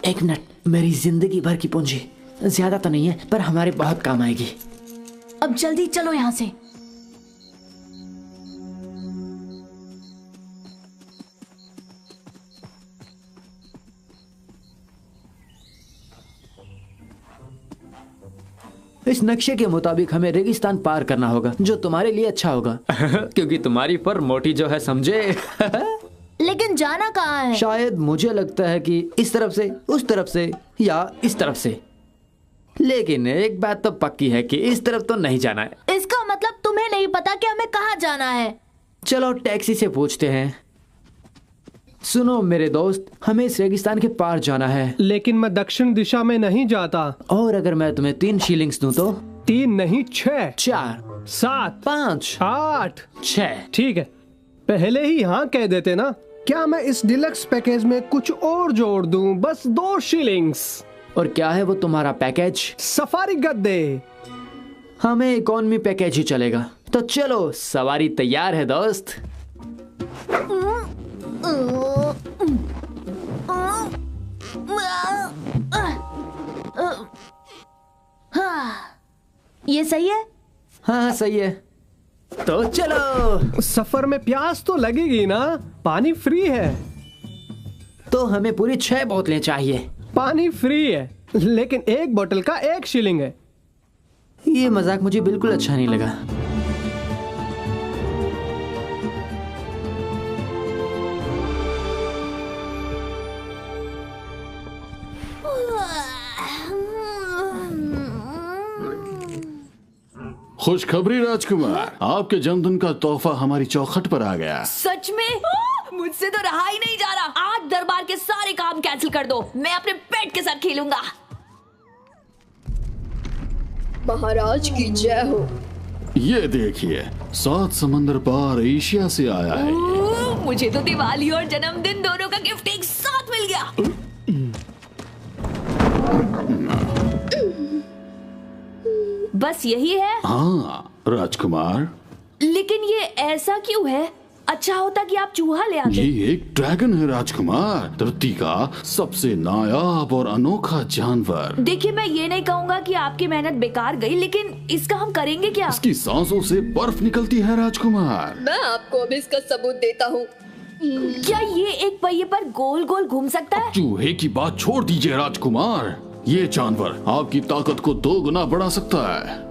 S8: एक मिनट, मेरी जिंदगी भर की पूंजी, ज्यादा तो नहीं है पर हमारे बहुत काम आएगी।
S2: अब जल्दी चलो यहाँ से।
S8: इस नक्शे के मुताबिक हमें रेगिस्तान पार करना होगा, जो तुम्हारे लिए अच्छा होगा। क्योंकि तुम्हारी पर मोटी जो है, समझे?
S2: लेकिन जाना कहाँ है?
S8: शायद मुझे लगता है कि इस तरफ से, उस तरफ से या इस तरफ से। लेकिन एक बात तो पक्की है कि इस तरफ तो नहीं जाना है।
S2: इसका मतलब तुम्हें नहीं पता कि हमें कहाँ जाना है?
S8: चलो टैक्सी से पूछते हैं। सुनो मेरे दोस्त, हमें इस रेगिस्तान के पार जाना है।
S6: लेकिन मैं दक्षिण दिशा में नहीं जाता।
S8: और अगर मैं तुम्हें 3 शीलिंग्स दूं तो?
S6: 3 नहीं, 6,
S8: 4,
S6: 7,
S8: 5,
S6: 8,
S8: 6।
S6: ठीक है, पहले ही हाँ कह देते ना। क्या मैं इस डिलक्स पैकेज में कुछ और जोड़ दूं? बस 2 शीलिंग्स।
S8: और क्या है वो तुम्हारा पैकेज?
S6: सफारी गद्दे।
S8: हमें इकोनॉमी पैकेज ही चलेगा। तो चलो, सवारी तैयार है दोस्त।
S2: ये सही है?
S8: हाँ सही है, तो चलो।
S6: सफर में प्यास तो लगेगी ना, पानी फ्री है।
S8: तो हमें पूरी 6 बोतलें चाहिए।
S6: पानी फ्री है, लेकिन 1 बोतल का 1 शीलिंग है।
S8: ये मजाक मुझे बिल्कुल अच्छा नहीं लगा।
S5: खुशखबरी राजकुमार, आपके जन्मदिन का तोहफा हमारी चौखट पर आ गया।
S4: सच में? मुझसे तो रहा ही नहीं जा रहा। आज दरबार के सारे काम कैंसिल कर दो, मैं अपने पेट के साथ खेलूंगा।
S1: महाराज की जय हो।
S5: ये देखिए, 7 समंदर पार एशिया से आया है।
S4: मुझे तो दिवाली और जन्मदिन दोनों का गिफ्ट एक साथ मिल गया। बस यही है?
S5: हाँ राजकुमार।
S4: लेकिन ये ऐसा क्यों है? अच्छा होता कि आप चूहा ले आते।
S5: ये एक ड्रैगन है राजकुमार, धरती का सबसे नायाब और अनोखा जानवर।
S4: देखिए, मैं ये नहीं कहूँगा कि आपकी मेहनत बेकार गई, लेकिन इसका हम करेंगे क्या?
S5: इसकी सांसों से बर्फ निकलती है राजकुमार।
S1: मैं आपको अभी इसका सबूत देता हूँ।
S4: क्या ये एक पहिए पर गोल गोल घूम सकता है?
S5: चूहे की बात छोड़ दीजिए राजकुमार, ये जानवर आपकी ताकत को 2 गुना बढ़ा सकता है।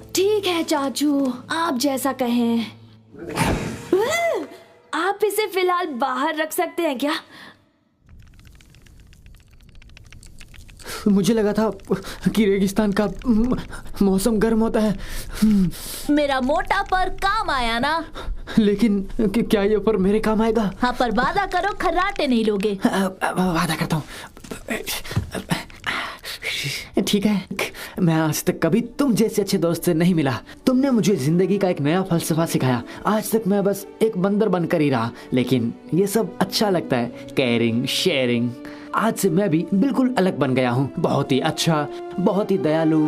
S4: ठीक है चाचू, आप जैसा कहें। आप इसे फिलहाल बाहर रख सकते हैं क्या?
S8: मुझे लगा था कि रेगिस्तान का मौसम गर्म होता है।
S2: मेरा मोटा पर काम आया ना।
S8: लेकिन क्या ये पर मेरे काम आएगा?
S2: हाँ, पर वादा करो खर्राटे नहीं लोगे।
S8: वादा करता हूँ। ठीक है, मैं आज तक कभी तुम जैसे अच्छे दोस्त से नहीं मिला। तुमने मुझे जिंदगी का एक नया फलसफा सिखाया। आज तक मैं बस एक बंदर बनकर ही रहा, लेकिन ये सब अच्छा लगता है, केयरिंग, शेयरिंग। आज से मैं भी बिल्कुल अलग बन गया हूँ, बहुत ही अच्छा, बहुत ही दयालु।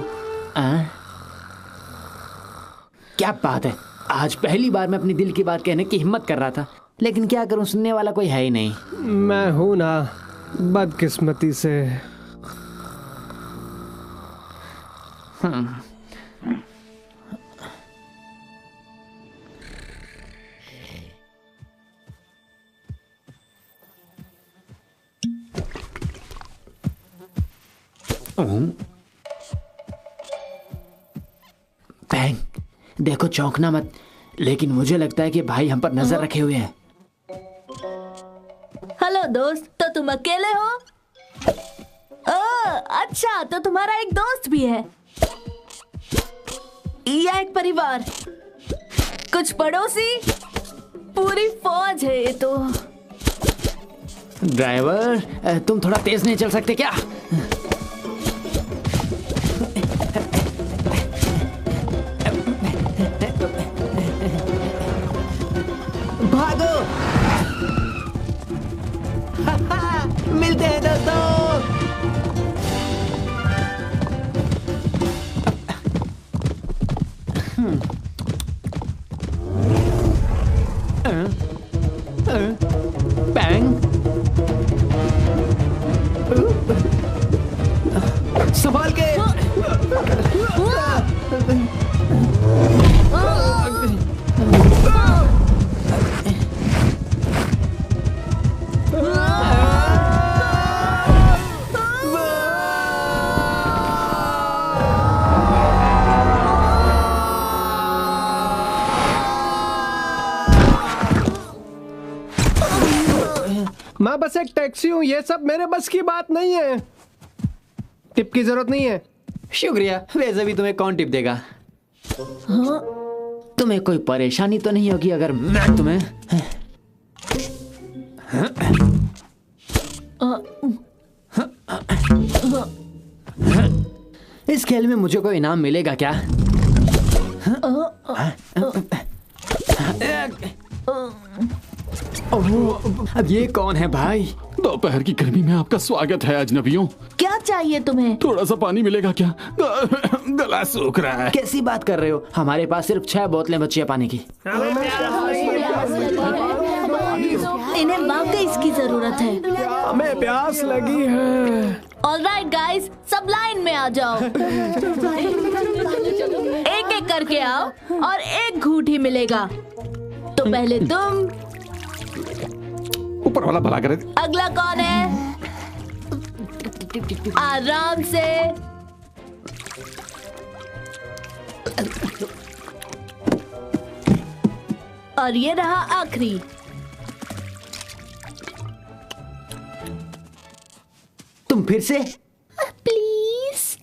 S8: क्या बात है, आज पहली बार मैं अपनी दिल की बात कहने की हिम्मत कर रहा था, लेकिन क्या करूँ, सुनने वाला कोई है ही नहीं।
S6: मैं हूँ ना, बदकिस्मती से।
S8: बैंग, देखो चौंकना मत, लेकिन मुझे लगता है कि भाई हम पर नजर रखे हुए हैं।
S2: हेलो दोस्त, तो तुम अकेले हो? अच्छा, तो तुम्हारा एक दोस्त भी है या एक परिवार? कुछ पड़ोसी? पूरी फौज है ये तो।
S8: ड्राइवर, तुम थोड़ा तेज नहीं चल सकते क्या? भागो! मिलते हैं दोस्तों। बैंग, संभाल के।
S6: मैं बस एक टैक्सी हूँ, ये सब मेरे बस की बात नहीं है। टिप की जरूरत नहीं है।
S8: शुक्रिया। वैसे भी तुम्हें कौन टिप देगा? हाँ? तुम्हें कोई परेशानी तो नहीं होगी अगर मैं तुम्हें इस खेल में मुझे कोई इनाम मिलेगा क्या? अब ये कौन है भाई?
S5: दोपहर की गर्मी में आपका स्वागत है अजनबियों।
S2: क्या चाहिए तुम्हें?
S5: थोड़ा सा पानी मिलेगा क्या? गला सूख रहा है।
S8: कैसी बात कर रहे हो? हमारे पास सिर्फ 6 बोतलें बची है पानी की।
S2: इन्हें वाकई इसकी जरूरत है।
S6: हमें प्यास लगी है।
S2: ऑलराइट गाइस, सब लाइन में आ जाओ। एक एक करके आओ और एक घूंट ही मिलेगा। तो पहले तुम।
S5: ऊपर वाला भला करे।
S2: अगला कौन है? आराम से। और ये रहा आखिरी।
S8: तुम फिर से?
S2: प्लीज।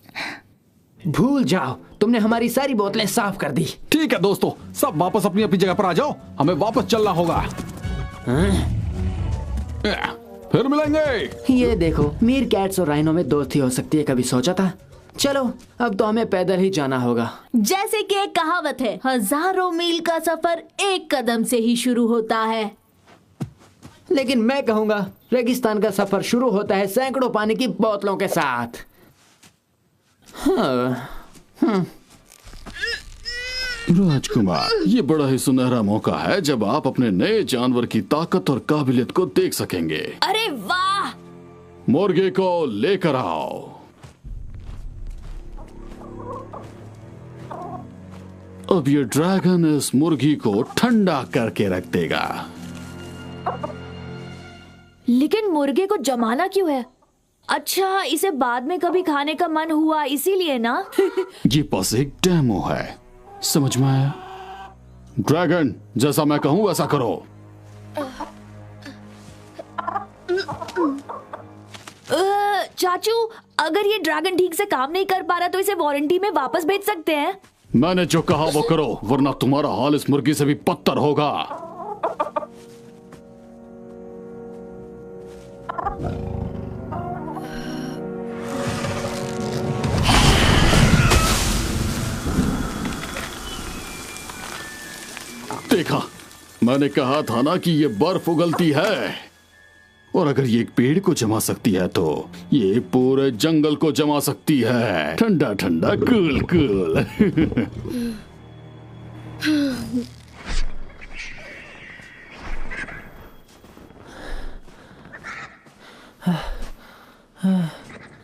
S8: भूल जाओ, तुमने हमारी सारी बोतलें साफ कर दी।
S5: ठीक है दोस्तों, सब वापस अपनी अपनी जगह पर आ जाओ, हमें वापस चलना होगा। फिर मिलेंगे।
S8: ये देखो, मीर कैट्स और राइनो में दोस्ती हो सकती है, कभी सोचा था? चलो अब तो हमें पैदल ही जाना होगा।
S2: जैसे कि एक कहावत है, 1000 मील का सफर एक कदम से ही शुरू होता है।
S8: लेकिन मैं कहूंगा रेगिस्तान का सफर शुरू होता है सैकड़ों पानी की बोतलों के साथ।
S5: राजकुमार, ये बड़ा ही सुनहरा मौका है जब आप अपने नए जानवर की ताकत और काबिलियत को देख सकेंगे।
S4: अरे वाह!
S5: मुर्गे को लेकर आओ। अब ये ड्रैगन इस मुर्गी को ठंडा करके रख देगा।
S4: लेकिन मुर्गे को जमाना क्यों है? अच्छा, इसे बाद में कभी खाने का मन हुआ इसीलिए ना?
S5: ये बस एक डेमो है, समझ में आया? ड्रैगन, जैसा मैं कहूं वैसा करो।
S4: चाचू, अगर ये ड्रैगन ठीक से काम नहीं कर पा रहा तो इसे वारंटी में वापस भेज सकते हैं।
S5: मैंने जो कहा वो करो, वरना तुम्हारा हाल इस मुर्गी से भी पत्थर होगा। देखा, मैंने कहा था ना कि ये बर्फ उगलती है, और अगर ये एक पेड़ को जमा सकती है तो ये पूरे जंगल को जमा सकती है। ठंडा ठंडा, कूल कूल।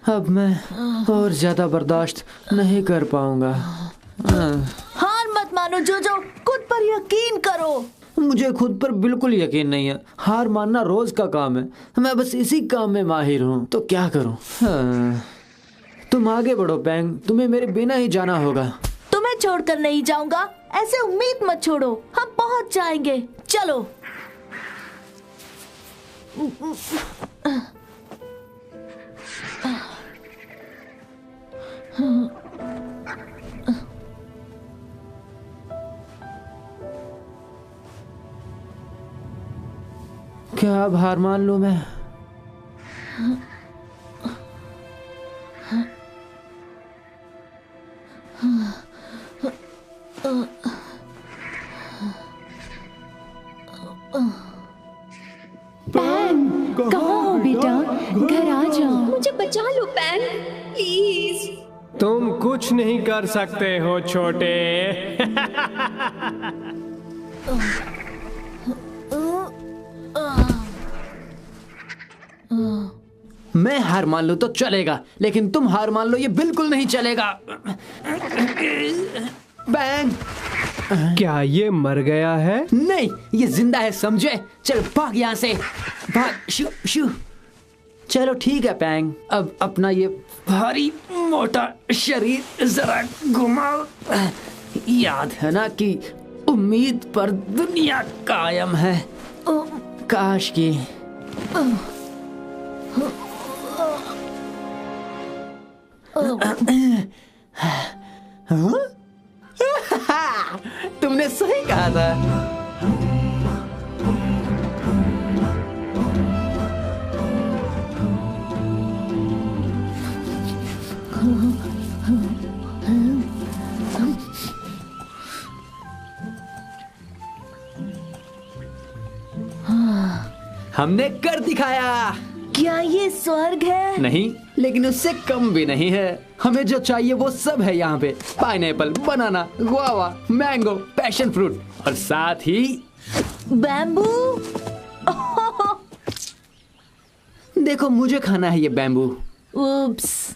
S8: अब मैं और ज्यादा बर्दाश्त नहीं कर पाऊंगा।
S2: हार मत मानो जोजो, खुद पर यकीन करो।
S8: मुझे खुद पर बिल्कुल यकीन नहीं है। हार मानना रोज का काम है, मैं बस इसी काम में माहिर हूँ, तो क्या करूँ। तुम आगे बढ़ो पैंग, तुम्हें मेरे बिना ही जाना होगा।
S2: तुम्हें छोड़कर नहीं जाऊंगा, ऐसे उम्मीद मत छोड़ो, हम पहुंच जाएंगे। चलो।
S8: क्या अब हार मान लूं मैं?
S9: कहाँ हो बेटा? घर आ जाओ।
S1: मुझे बचा लो पैन, प्लीज।
S6: तुम कुछ नहीं कर सकते हो छोटे।
S8: मैं हार मान लूं तो चलेगा, लेकिन तुम हार मान लो ये बिल्कुल नहीं चलेगा। बैंग!
S6: क्या ये मर गया है?
S8: नहीं, ये जिंदा है, समझे? चल भाग यहाँ से, भाग। शू शू। चलो ठीक है पैंग, अब अपना ये भारी मोटा शरीर जरा घुमाओ। याद है ना कि उम्मीद पर दुनिया कायम है। काश की तुमने सही कहा था। हमने कर दिखाया।
S2: क्या ये स्वर्ग है?
S8: नहीं, लेकिन उससे कम भी नहीं है। हमें जो चाहिए वो सब है यहाँ पे। पाइनएप्पल, बनाना, गुआवा, मैंगो, पैशन फ्रूट और साथ ही
S2: बैम्बू।
S8: देखो, मुझे खाना है ये बैम्बू।
S2: उप्स।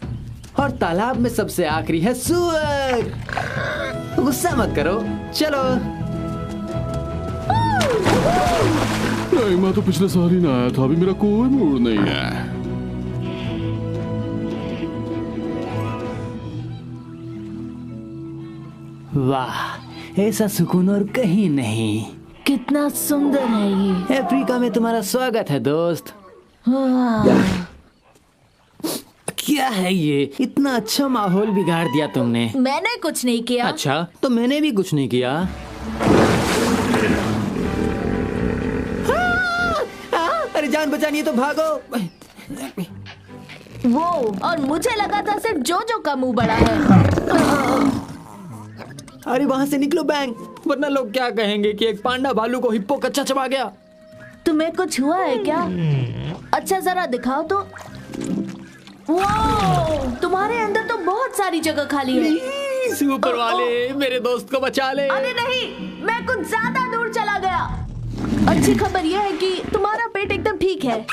S8: और तालाब में सबसे आखिरी है सुअर। गुस्सा मत करो, चलो।
S5: नहीं, मैं तो पिछले साल ही ना आया था, अभी मेरा कोई मूड नहीं है।
S8: वाह, ऐसा सुकून और कहीं नहीं।
S2: कितना सुंदर है ये।
S8: अफ्रीका में तुम्हारा स्वागत है दोस्त। क्या है ये? इतना अच्छा माहौल बिगाड़ दिया तुमने।
S2: मैंने कुछ नहीं किया।
S8: अच्छा, तो मैंने भी कुछ नहीं किया। अरे जान बचानी है तो भागो।
S2: वो, और मुझे लगा था सिर्फ जोजो का मुंह बड़ा है।
S8: अरे वहाँ से निकलो बैंग, वरना लोग क्या कहेंगे कि एक पांडा भालू को हिप्पो कच्चा चबा गया।
S2: तुम्हें कुछ हुआ है क्या? अच्छा जरा दिखाओ तो। वाओ, तुम्हारे अंदर तो बहुत सारी जगह खाली है।
S8: ऊपर वाले मेरे दोस्त को बचा ले।
S2: अरे नहीं, मैं कुछ ज्यादा दूर चला गया। अच्छी खबर यह है कि तुम्हारा पेट एकदम ठीक है।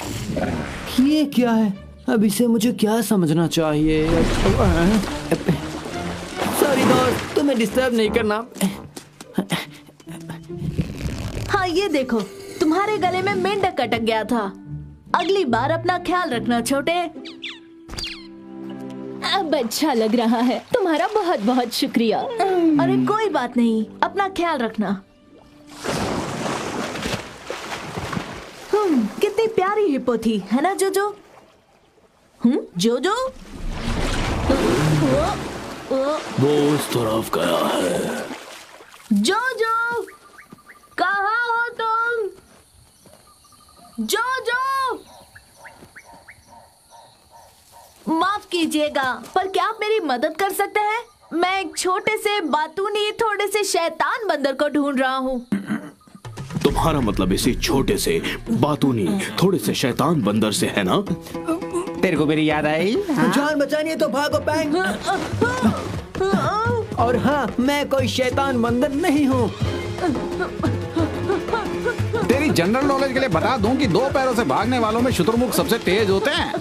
S8: ये क्या है? अब इसे मुझे क्या समझना चाहिए? सॉरी दोस्त, तुम्हें डिस्टर्ब नहीं करना।
S2: हाँ ये देखो, तुम्हारे गले में मेंढक अटक गया था। अगली बार अपना ख्याल रखना छोटे।
S9: अब अच्छा लग रहा है, तुम्हारा बहुत बहुत शुक्रिया।
S2: अरे कोई बात नहीं, अपना ख्याल रखना। कितनी प्यारी हिप्पो थी, है ना जोजो? जोजो?
S3: वो उस तरफ गया है।
S2: जोजो, कहाँ हो तुम? जोजो, माफ कीजिएगा, पर क्या आप मेरी मदद कर सकते हैं? मैं एक छोटे से बातूनी थोड़े से शैतान बंदर को ढूंढ रहा हूँ।
S3: तुम्हारा मतलब इसी छोटे से बातूनी थोड़े से शैतान बंदर से है ना?
S7: तेरे को मेरी याद आई?
S8: जान बचानी है तो भागो बैंग। और हाँ, मैं कोई शैतान बंदर नहीं हूँ।
S7: तेरी जनरल नॉलेज के लिए बता दूं कि 2 पैरों से भागने वालों में शुतुरमुर्ग सबसे तेज होते हैं।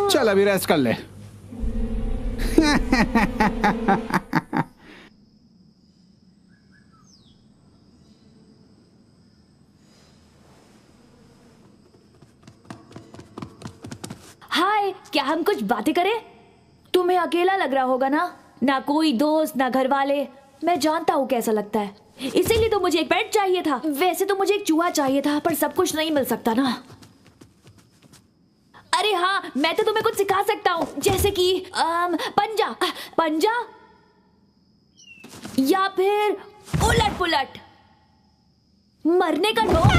S7: चल अभी रेस्ट कर ले।
S4: हाय, क्या हम कुछ बातें करें? तुम्हें अकेला लग रहा होगा ना कोई दोस्त, ना घर वाले। मैं जानता हूँ कैसा लगता है, इसीलिए तो मुझे एक पेट चाहिए था। वैसे तो मुझे एक चूहा चाहिए था, पर सब कुछ नहीं मिल सकता ना। अरे हाँ, मैं तो तुम्हें कुछ सिखा सकता हूँ, जैसे कि पंजा या फिर उलट पुलट, मरने का ढोंग।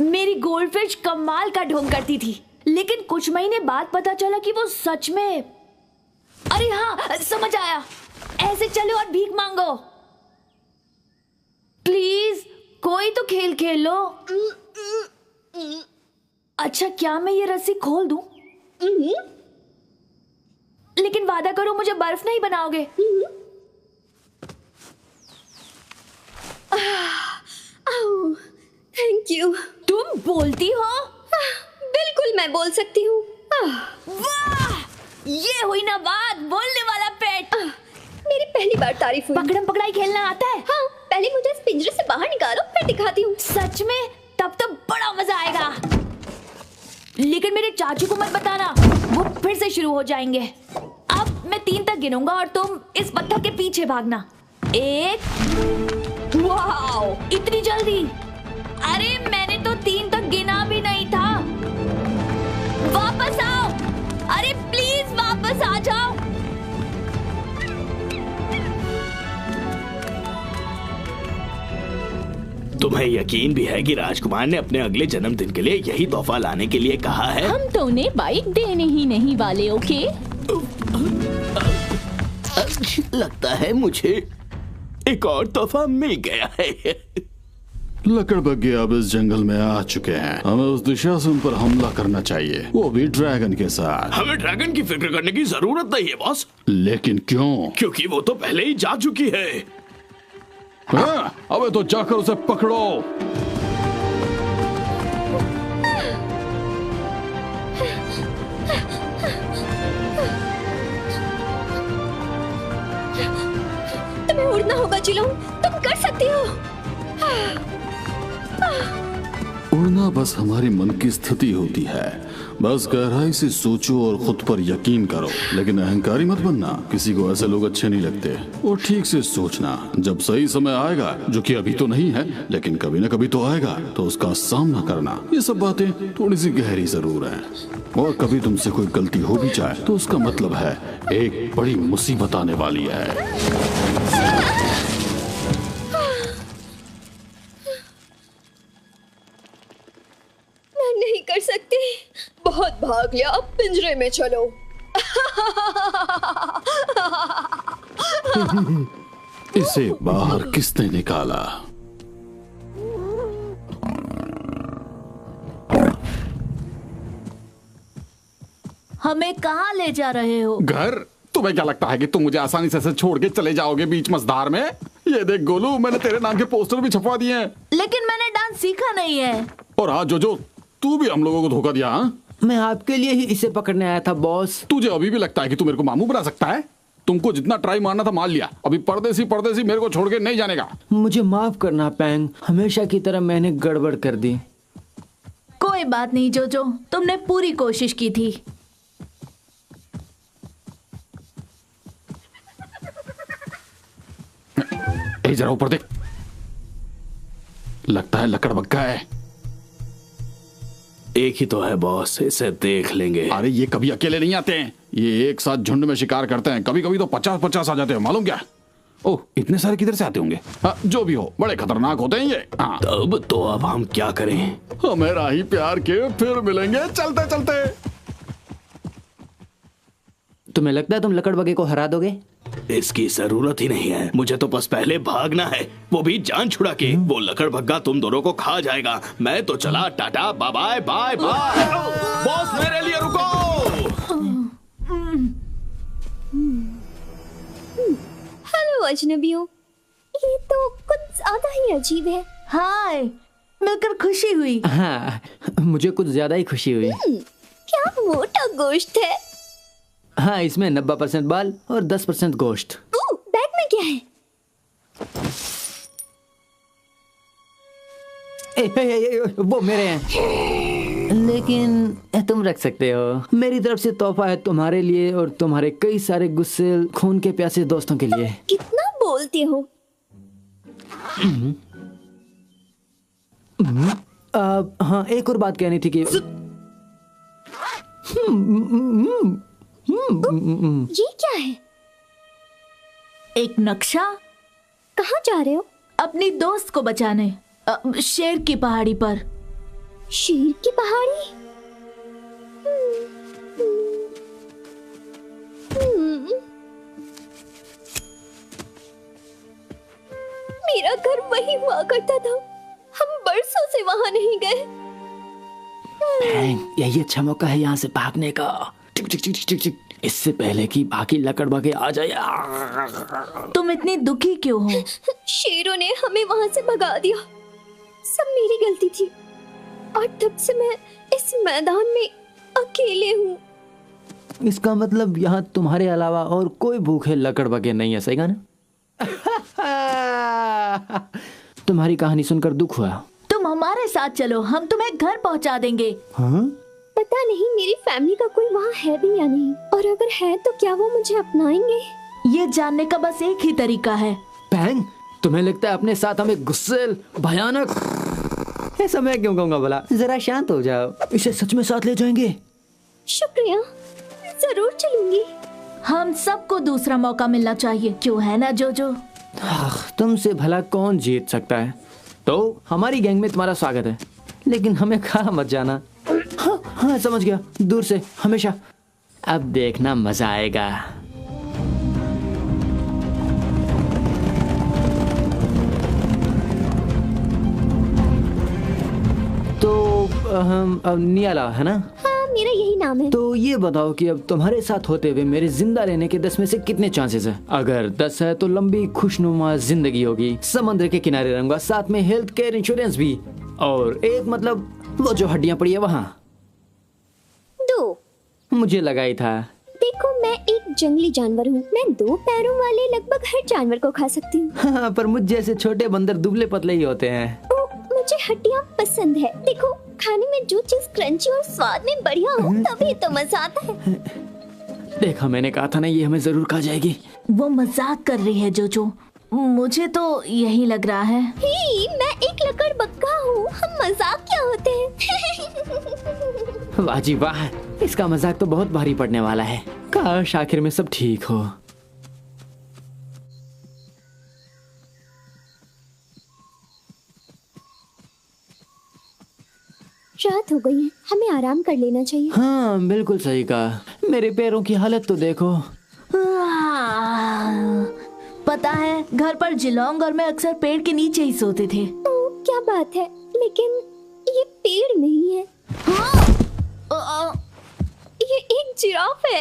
S4: मेरी गोल्डफिश कमाल का ढोंग करती थी, लेकिन कुछ महीने बाद पता चला कि वो सच में। अरे हाँ, समझ आया। ऐसे चलो और भीख मांगो। प्लीज कोई तो खेल खेल लो। अच्छा, क्या मैं ये रस्सी खोल दूं? लेकिन वादा करो मुझे बर्फ नहीं बनाओगे।
S1: Thank you.
S4: तुम बोलती हो?
S1: बिल्कुल मैं बोल सकती हूँ।
S4: वाह, ये हुई ना बात, बोलने वाला पेट।
S1: मेरी पहली बार तारीफ हुई।
S4: पकड़म पकड़ाई खेलना आता है?
S1: हाँ, पहले मुझे इस पिंजरे से बाहर निकालो, फिर दिखाती हूँ।
S4: सच में? तब तो बड़ा मजा आएगा। लेकिन मेरे चाचू को मत बताना, वो फिर से शुरू हो जाएंगे। अब मैं 3 तक गिनूंगा और तुम इस पत्थर के पीछे भागना। 1। वाओ, इतनी जल्दी! अरे मैंने तो 3 तक गिना भी नहीं था। वापस आओ, अरे प्लीज वापस आ जाओ।
S3: तुम्हें यकीन भी है कि राजकुमार ने अपने अगले जन्मदिन के लिए यही तोहफा लाने के लिए कहा है?
S9: हम तो उन्हें बाइक देने ही नहीं वाले। ओके,
S3: लगता है मुझे एक और तोहफा मिल गया है।
S5: लकड़बग्घे अब इस जंगल में आ चुके हैं। हमें उस दिशा से उन पर हमला करना चाहिए, वो भी ड्रैगन के साथ।
S3: हमें ड्रैगन की फिक्र करने की जरूरत नहीं है बॉस।
S5: लेकिन क्यों?
S3: क्योंकि वो तो पहले ही जा चुकी है।
S5: हाँ, अबे तो जाकर उसे पकड़ो।
S1: तुम्हें उड़ना होगा चिलोंग, तुम कर सकती हो।
S5: उड़ना बस हमारी मन की स्थिति होती है। बस गहराई से सोचो और खुद पर यकीन करो, लेकिन अहंकारी मत बनना। किसी को ऐसे लोग अच्छे नहीं लगते। और ठीक से सोचना, जब सही समय आएगा, जो कि अभी तो नहीं है लेकिन कभी ना कभी तो आएगा, तो उसका सामना करना। ये सब बातें थोड़ी सी गहरी जरूर हैं। और कभी तुमसे कोई गलती हो भी जाए तो उसका मतलब है एक बड़ी मुसीबत आने वाली है।
S1: कर सकती। बहुत भाग लिया, अब पिंजरे में चलो।
S5: इसे बाहर किसने निकाला?
S2: हमें कहाँ ले जा रहे हो?
S7: घर? तुम्हें क्या लगता है कि तुम मुझे आसानी से ऐसे छोड़ के चले जाओगे बीच मझधार में? ये देख गोलू, मैंने तेरे नाम के पोस्टर भी छपवा दिए हैं।
S2: लेकिन मैंने डांस सीखा नहीं है।
S7: और हाँ जोजो, तू भी हम लोगों को धोखा दिया। हाँ,
S8: मैं आपके लिए ही इसे पकड़ने आया था बॉस।
S7: तुझे अभी भी लगता है कि तू मेरे को मामू बना सकता है? तुमको जितना ट्राई मारना था मार लिया। अभी परदेसी परदेसी मेरे को छोड़ के नहीं जानेगा।
S8: मुझे माफ करना पैंग, हमेशा की तरह मैंने गड़बड़ कर दी।
S2: कोई बात नहीं जोजो, तुमने पूरी कोशिश की थी।
S7: जरा ऊपर देख, लगता है लकड़ बग्गा है।
S3: एक ही तो है बॉस, इसे देख लेंगे।
S7: अरे ये कभी अकेले नहीं आते हैं, ये एक साथ झुंड में शिकार करते हैं। कभी कभी तो 50-50 आ जाते हैं, मालूम क्या? ओह, इतने सारे किधर से आते होंगे? हाँ, जो भी हो, बड़े खतरनाक होते हैं ये। हाँ।
S3: तब तो अब हम क्या करें?
S7: हमें राही प्यार के फिर मिलेंगे चलते चलते।
S8: तुम्हें लगता है तुम लकड़ बगे को हरा दोगे?
S3: इसकी जरूरत ही नहीं है, मुझे तो बस पहले भागना है, वो भी जान छुड़ा के। वो लकड़ भग्गा तुम दोनों को खा जाएगा। मैं तो चला, tata bye bye bye bye. Boss मेरे लिए रुको।
S1: हेलो अजनबियों, ये तो कुछ ज्यादा ही अजीब है।
S2: हाय, मिलकर खुशी हुई।
S8: हाँ, मुझे कुछ ज्यादा ही खुशी हुई।
S1: क्या मोटा गोश्त है।
S8: हाँ, इसमें 90% बाल और 10% गोश्त।
S1: बैग में क्या है?
S8: वो मेरे हैं, लेकिन तुम रख सकते हो। मेरी तरफ से तोहफा है तुम्हारे लिए और तुम्हारे कई सारे गुस्से खून के प्यासे दोस्तों के लिए।
S1: कितना बोलते हो?
S8: हाँ, एक और बात कहनी थी कि
S1: ये क्या है?
S2: एक नक्शा।
S1: कहाँ जा रहे हो?
S2: अपनी दोस्त को बचाने, शेर की पहाड़ी पर।
S1: शेर की पहाड़ी? मेरा घर वही हुआ करता था, हम बरसों से वहां नहीं गए।
S8: यही अच्छा मौका है यहाँ से भागने का। टिक टिक टिक टिक टिक, इससे पहले कि बाकी लकड़ बगे आ जाए।
S2: तुम इतनी दुखी क्यों हो?
S1: शेरों ने हमें वहां से भगा दिया, सब मेरी गलती थी। और तब से मैं इस मैदान में अकेले हूँ।
S8: इसका मतलब यहाँ तुम्हारे अलावा और कोई भूखे लकड़ बगे नहीं है, सही ना? तुम्हारी कहानी सुनकर दुख हुआ।
S2: तुम हमारे साथ चलो, हम तुम्हें घर पहुँचा देंगे।
S8: हाँ?
S1: पता नहीं मेरी फैमिली का कोई वहाँ है भी या नहीं, और अगर है तो क्या वो मुझे अपनाएंगे?
S2: ये जानने का बस एक ही तरीका है।
S8: पैंग, तुम्हें लगता है अपने साथ हमें गुस्सेल, भयानक? ऐसा मैं क्यों कहूँगा भला? जरा शांत हो जाओ, इसे सच में साथ ले जाएंगे।
S1: शुक्रिया, जरूर चलूंगी।
S2: हम सबको दूसरा मौका मिलना चाहिए, क्यों है ना जोजो?
S8: तुमसे भला कौन जीत सकता है? तो हमारी गैंग में तुम्हारा स्वागत है, लेकिन हमें कहाँ मत जाना। हाँ हाँ, समझ गया, दूर से हमेशा। अब देखना मजा आएगा। तो हम नियाला है ना?
S1: हाँ, मेरा यही नाम है।
S8: तो ये बताओ कि अब तुम्हारे साथ होते हुए मेरे जिंदा रहने के 10 में से कितने चांसेस है? अगर 10 है तो लंबी खुशनुमा जिंदगी होगी, समुद्र के किनारे रहूंगा, साथ में हेल्थ केयर इंश्योरेंस भी, और 1 मतलब वो जो हड्डियां पड़ी है वहाँ।
S1: 2
S8: मुझे लगा ही था।
S1: देखो, मैं एक जंगली जानवर हूँ, मैं 2 पैरों वाले लगभग हर जानवर को खा सकती हूँ।
S8: हाँ, पर मुझ जैसे छोटे बंदर दुबले पतले ही होते हैं।
S1: मुझे हड्डियाँ पसंद है। देखो, खाने में जो चीज क्रंची और स्वाद में बढ़िया हो तभी तो मजा आता है।
S8: देखा, मैंने कहा था ना, ये हमें जरूर खा जाएगी।
S2: वो मजाक कर रही है जोजो, मुझे तो यही लग रहा है।
S1: ही, मैं एक लकड़ बग्गा हूँ, हम मजाक क्या होते हैं?
S8: वाह जी वाह, इसका मजाक तो बहुत भारी पड़ने वाला है। काश आखिर में सब ठीक हो।
S1: रात
S10: रात हो गई है, हमें आराम कर लेना चाहिए।
S8: हाँ बिल्कुल सही कहा। मेरे पैरों की हालत तो देखो।
S2: पता है, घर पर जिलोंग और मैं अक्सर पेड़ के नीचे ही सोते थे।
S10: क्या बात है, लेकिन ये पेड़ नहीं है। ये एक जिराफ है।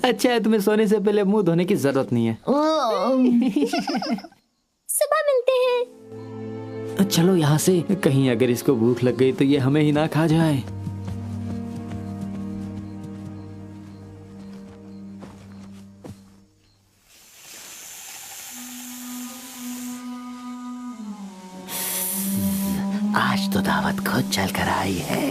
S8: अच्छा है, तुम्हें सोने से पहले मुंह धोने की जरूरत नहीं है।
S10: सुबह मिलते हैं।
S8: चलो यहाँ से, कहीं अगर इसको भूख लग गई तो ये हमें ही ना खा जाए।
S11: आज तो दावत खुद चल कर आई है।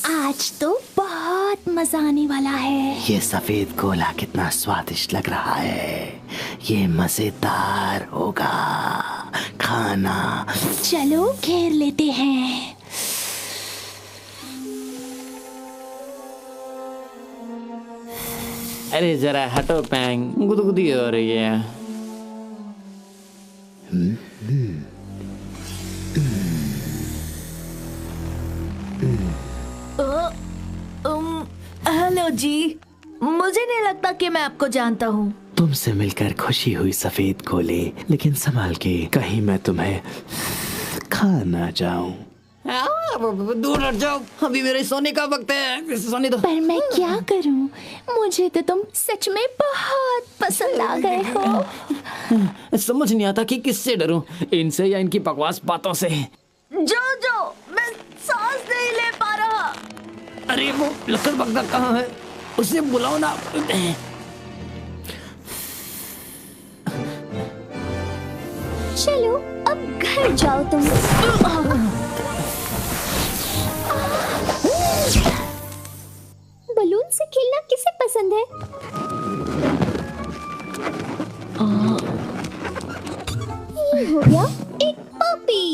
S10: आज तो बहुत मजा आने वाला है।
S11: ये सफेद गोला कितना स्वादिष्ट लग रहा है। ये मजेदार होगा खाना।
S10: चलो घेर लेते हैं।
S8: अरे जरा हटो पैंग, गुदगुदी हो रही है।
S2: हेलो जी, मुझे नहीं लगता कि मैं आपको जानता हूँ।
S11: तुमसे मिलकर खुशी हुई सफेद गोले, लेकिन संभाल के, कहीं मैं तुम्हें खा ना जाऊं।
S8: दूर हट जाओ, अभी मेरे सोने का वक्त है। सोने दो।
S10: पर मैं क्या करूं? मुझे तो तुम सच में बहुत पसंद आ गए हो।
S8: समझ नहीं आता कि किससे डरूं, इनसे या इनकी बकवास बातों से।
S2: जो मैं सांस नहीं ले पा रहा।
S8: अरे वो लकड़ बग्गा कहाँ है? उसे बुलाओ ना।
S10: चलो अब घर जाओ तुम। बलून से खेलना किसे पसंद है? ये हो गया एक पपी।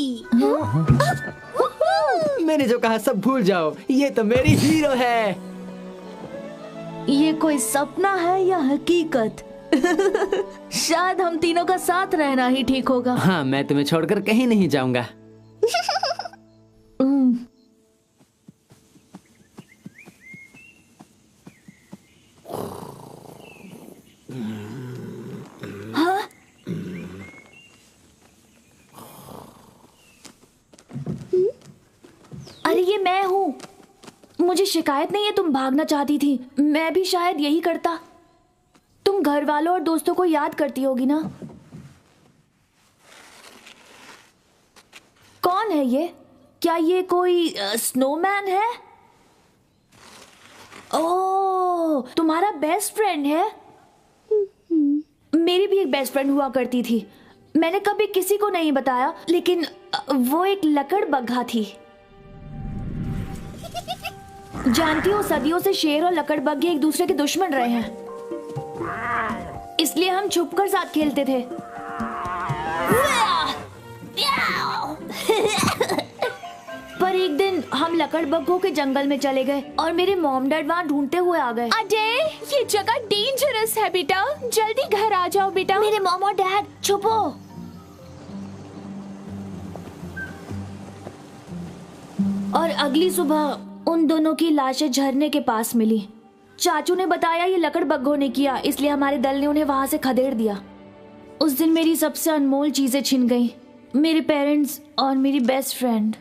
S8: मैंने जो कहा सब भूल जाओ, ये तो मेरी हीरो है।
S2: ये कोई सपना है या हकीकत? शायद हम तीनों का साथ रहना ही ठीक होगा।
S8: हाँ, मैं तुम्हें छोड़कर कहीं नहीं जाऊंगा।
S2: हाँ? अरे ये मैं हूँ। मुझे शिकायत नहीं है तुम भागना चाहती थी, मैं भी शायद यही करता। तुम घर वालों और दोस्तों को याद करती होगी ना? कौन है ये? क्या ये कोई स्नोमैन है? ओह, तुम्हारा बेस्ट फ्रेंड है? मेरी भी एक बेस्ट फ्रेंड हुआ करती थी। मैंने कभी किसी को नहीं बताया, लेकिन वो एक लकड़बग्घा थी। जानती हो, सदियों से शेर और लकड़बग्घे एक दूसरे के दुश्मन रहे हैं, इसलिए हम छुपकर साथ खेलते थे। पर एक दिन हम लकड़बग्घों के जंगल में चले गए और मेरे मॉम डैड वहाँ ढूंढते हुए आ गए।
S10: अजय, ये जगह डेंजरस है बेटा, जल्दी घर आ जाओ बेटा।
S2: मेरे मॉम और डैड, छुपो। और अगली सुबह उन दोनों की लाशें झरने के पास मिली। चाचू ने बताया ये लकड़बग्घों ने किया, इसलिए हमारे दल ने उन्हें वहां से खदेड़ दिया। उस दिन मेरी सबसे अनमोल चीजें छिन गई, मेरे पेरेंट्स और मेरी बेस्ट फ्रेंड।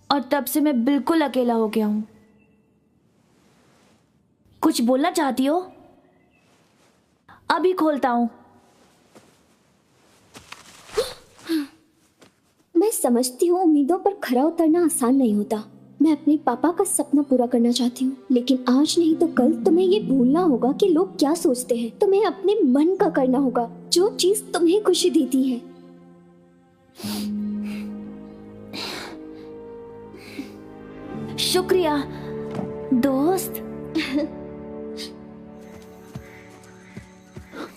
S2: और तब से मैं बिल्कुल अकेला हो गया हूँ। कुछ बोलना चाहती हो? अभी खोलता हूँ।
S10: मैं समझती हूँ उम्मीदों पर खरा उतरना आसान नहीं होता। मैं अपने पापा का सपना पूरा करना चाहती हूँ, लेकिन आज नहीं तो कल तुम्हें ये भूलना होगा कि लोग क्या सोचते हैं। तुम्हें अपने मन का करना होगा, जो चीज तुम्हें खुशी देती है।
S2: शुक्रिया दोस्त।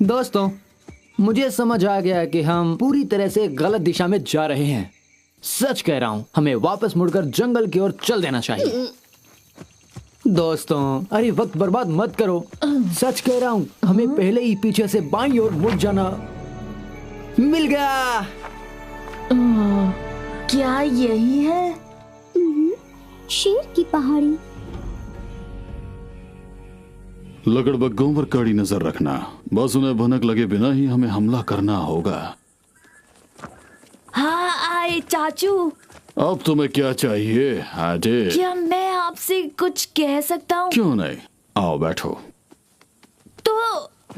S8: दोस्तों, मुझे समझ आ गया कि हम पूरी तरह से गलत दिशा में जा रहे हैं। सच कह रहा हूँ, हमें वापस मुड़कर जंगल की ओर चल देना चाहिए। दोस्तों, अरे वक्त बर्बाद मत करो। सच कह रहा हूँ, हमें पहले ही पीछे से बाईं ओर मुड़ जाना। मिल गया।
S2: क्या यही है?
S10: शेर की पहाड़ी।
S5: लकड़बग्गों पर कड़ी नजर रखना, बस उन्हें भनक लगे बिना ही हमें हमला करना होगा।
S4: हाँ आए चाचू।
S5: अब तुम्हें क्या चाहिए आजे?
S4: क्या मैं आपसे कुछ कह सकता हूँ?
S5: क्यों नहीं, आओ बैठो।
S4: तो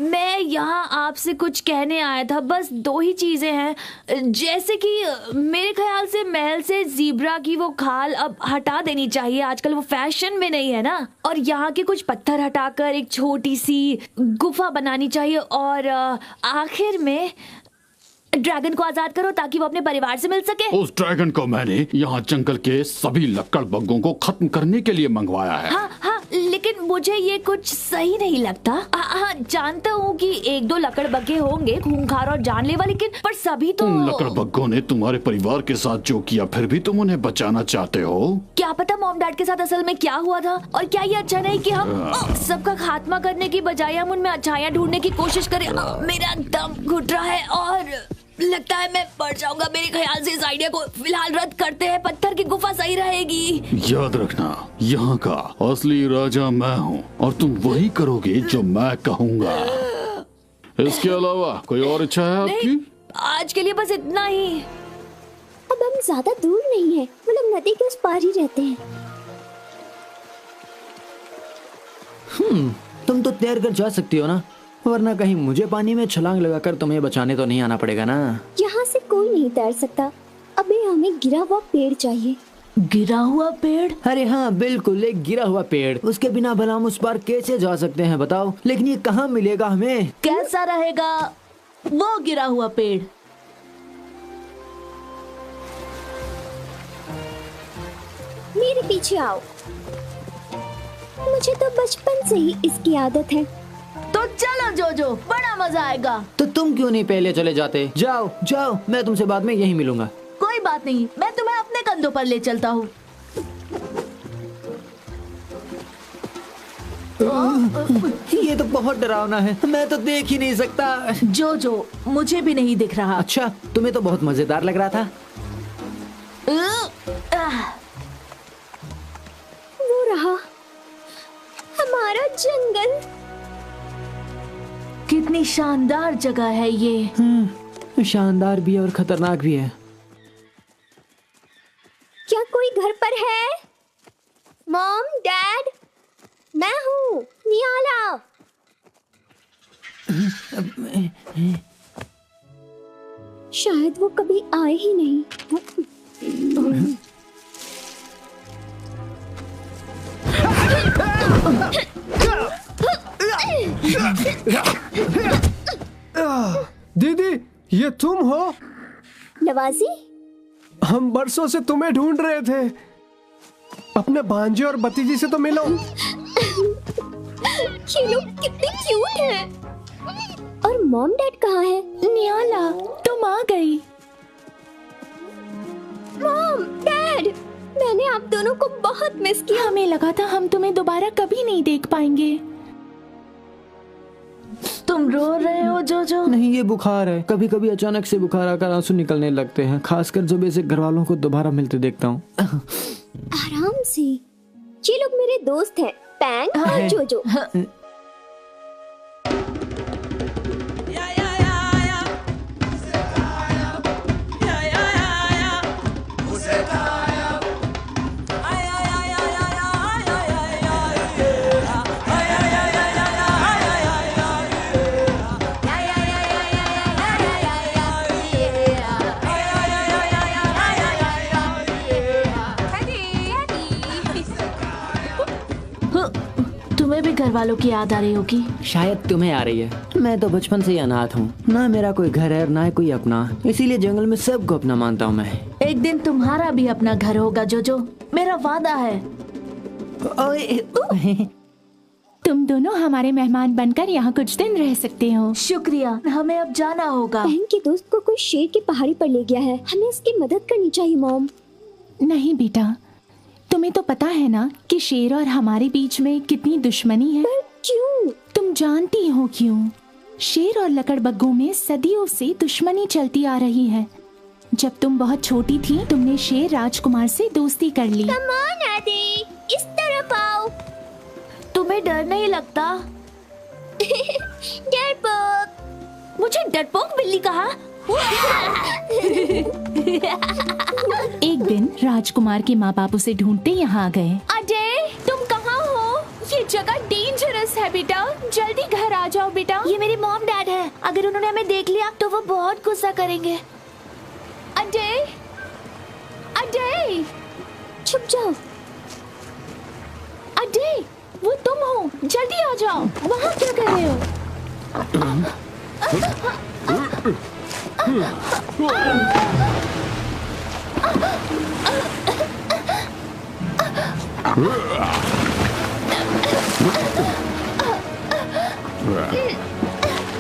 S4: मैं यहाँ आपसे कुछ कहने आया था, बस 2 ही चीजें हैं। जैसे कि मेरे ख्याल से महल से ज़ीब्रा की वो खाल अब हटा देनी चाहिए, आजकल वो फैशन में नहीं है ना। और यहाँ के कुछ पत्थर हटाकर एक छोटी सी गुफा बनानी चाहिए। और आखिर में ड्रैगन को आजाद करो ताकि वो अपने परिवार से मिल सके।
S5: उस ड्रैगन को मैंने यहाँ जंगल के सभी लकड़बग्गों को खत्म करने के लिए मंगवाया है।
S4: हाँ हाँ, लेकिन मुझे ये कुछ सही नहीं लगता। हाँ, जानता हूँ कि 1-2 लकड़बग्गे होंगे खूंखार और जानलेवा, लेकिन पर सभी तो।
S5: उन लकड़बग्गों ने तुम्हारे परिवार के साथ जो किया, फिर भी तुम उन्हें बचाना चाहते हो?
S4: क्या पता मॉम डैड के साथ असल में क्या हुआ था। और क्या ये अच्छा नहीं कि हम सबका खात्मा करने की बजाय हम उनमें अच्छाइयाँ ढूंढने की कोशिश करें। मेरा दम घुट रहा है और लगता है मैं पड़ जाऊंगा। मेरे ख्याल से इस आइडिया को फिलहाल रद्द करते हैं। पत्थर की गुफा सही रहेगी।
S5: याद रखना, यहाँ का असली राजा मैं हूँ और तुम वही करोगे जो मैं कहूँगा। इसके अलावा कोई और इच्छा है आपकी?
S4: आज के लिए बस इतना ही।
S10: अब हम ज्यादा दूर नहीं है, वो लोग नदी के उस पार ही रहते हैं।
S8: तुम तो तैर कर जा सकती हो ना, वरना कहीं मुझे पानी में छलांग लगाकर तुम्हें बचाने तो नहीं आना पड़ेगा ना।
S10: यहाँ से कोई नहीं तैर सकता। अबे हमें गिरा हुआ पेड़ चाहिए।
S2: गिरा हुआ पेड़?
S8: अरे हाँ बिल्कुल, एक गिरा हुआ पेड़। उसके बिना भला हम उस पार कैसे जा सकते हैं बताओ? लेकिन ये कहाँ मिलेगा हमें?
S2: कैसा रहेगा वो गिरा हुआ पेड़?
S10: मेरे पीछे आओ। मुझे तो बचपन से ही इसकी आदत है।
S2: तो चलो जोजो, बड़ा मजा आएगा।
S8: तो तुम क्यों नहीं पहले चले जाते? जाओ जाओ, मैं तुमसे बाद में यहीं मिलूंगा।
S2: कोई बात नहीं, मैं तुम्हें अपने कंधों पर ले चलता हूँ।
S8: ये तो बहुत डरावना है, मैं तो देख ही नहीं सकता।
S2: जोजो, मुझे भी नहीं दिख रहा।
S8: अच्छा, तुम्हें तो बहुत मजेदार लग रहा था।
S10: वो रहा हमारा जंगल।
S2: कितनी शानदार जगह है ये।
S8: शानदार भी है और खतरनाक भी है।
S10: क्या कोई घर पर है? मॉम, डैड, मैं हूँ नियाला। शायद वो कभी आए ही नहीं।
S6: दीदी, ये तुम हो?
S10: नवाजी,
S6: हम बरसों से तुम्हें ढूंढ रहे थे। अपने भांजे और भतीजी से तो मिलो।
S10: ये लोग कितने क्यूट हैं। और मॉम डैड कहाँ है?
S2: नियाला, तुम आ गई।
S10: मॉम, डैड, मैंने आप दोनों को बहुत मिस किया।
S9: हमें लगा था हम तुम्हें दोबारा कभी नहीं देख पाएंगे।
S2: तुम रो रहे हो जोजो?
S8: नहीं, ये बुखार है। कभी कभी अचानक से बुखार आकर आंसू निकलने लगते हैं, खासकर जब ऐसे घर वालों को दोबारा मिलते देखता हूँ।
S10: आराम से, ये लोग मेरे दोस्त हैं, पैंग और जोजो।
S2: तुम्हें भी घर वालों की याद आ रही होगी।
S8: शायद तुम्हें आ रही है। मैं तो बचपन से ही अनाथ हूँ, ना मेरा कोई घर है ना कोई अपना, इसीलिए जंगल में सबको अपना मानता हूँ मैं।
S2: एक दिन तुम्हारा भी अपना घर होगा जोजो, मेरा वादा है।
S9: तुम दोनों हमारे मेहमान बनकर यहाँ कुछ दिन रह सकते हो।
S2: शुक्रिया, हमें अब जाना होगा।
S10: बहन के दोस्त को कोई शेर की पहाड़ी पर ले गया है, हमें उसकी मदद करनी चाहिए मॉम।
S9: नहीं बेटा, तुम्हें तो पता है ना कि शेर और हमारे बीच में कितनी दुश्मनी है।
S10: पर क्यों?
S9: तुम जानती हो क्यों? शेर और लकड़बग्गों में सदियों से दुश्मनी चलती आ रही है। जब तुम बहुत छोटी थी तुमने शेर राजकुमार से दोस्ती कर ली।
S10: कम ऑन आदि, इस तरफ आओ।
S2: तुम्हें डर नहीं लगता?
S10: डरपोक।
S2: मुझे डरपोक बिल्ली कहा?
S9: एक दिन राजकुमार के माँ बाप उसे ढूंढते यहाँ आ गए।
S2: अजय, तुम कहाँ हो? ये जगह डेंजरस है बेटा, जल्दी घर आ जाओ बेटा। ये मेरे मॉम डैड है, अगर उन्होंने हमें देख लिया तो वो बहुत गुस्सा करेंगे। अजय, अजय,
S10: छुप जाओ।
S2: अजय, वो तुम हो, जल्दी आ जाओ। वहाँ क्या कर रहे हो?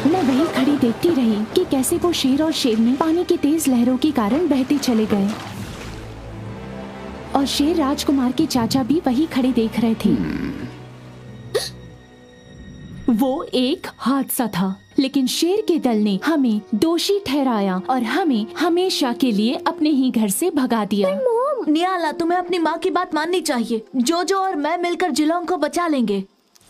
S9: मैं वही खड़ी देखती रही कि कैसे वो शेर और शेरनी पानी की तेज लहरों के कारण बहते चले गए और शेर राजकुमार के चाचा भी वही खड़े देख रहे थे। वो एक हादसा था, लेकिन शेर के दल ने हमें दोषी ठहराया और हमें हमेशा के लिए अपने ही घर से भगा दिया।
S2: नियाला, तुम्हें अपनी माँ की बात माननी चाहिए। जोजो और मैं मिलकर जिलोंग को बचा लेंगे।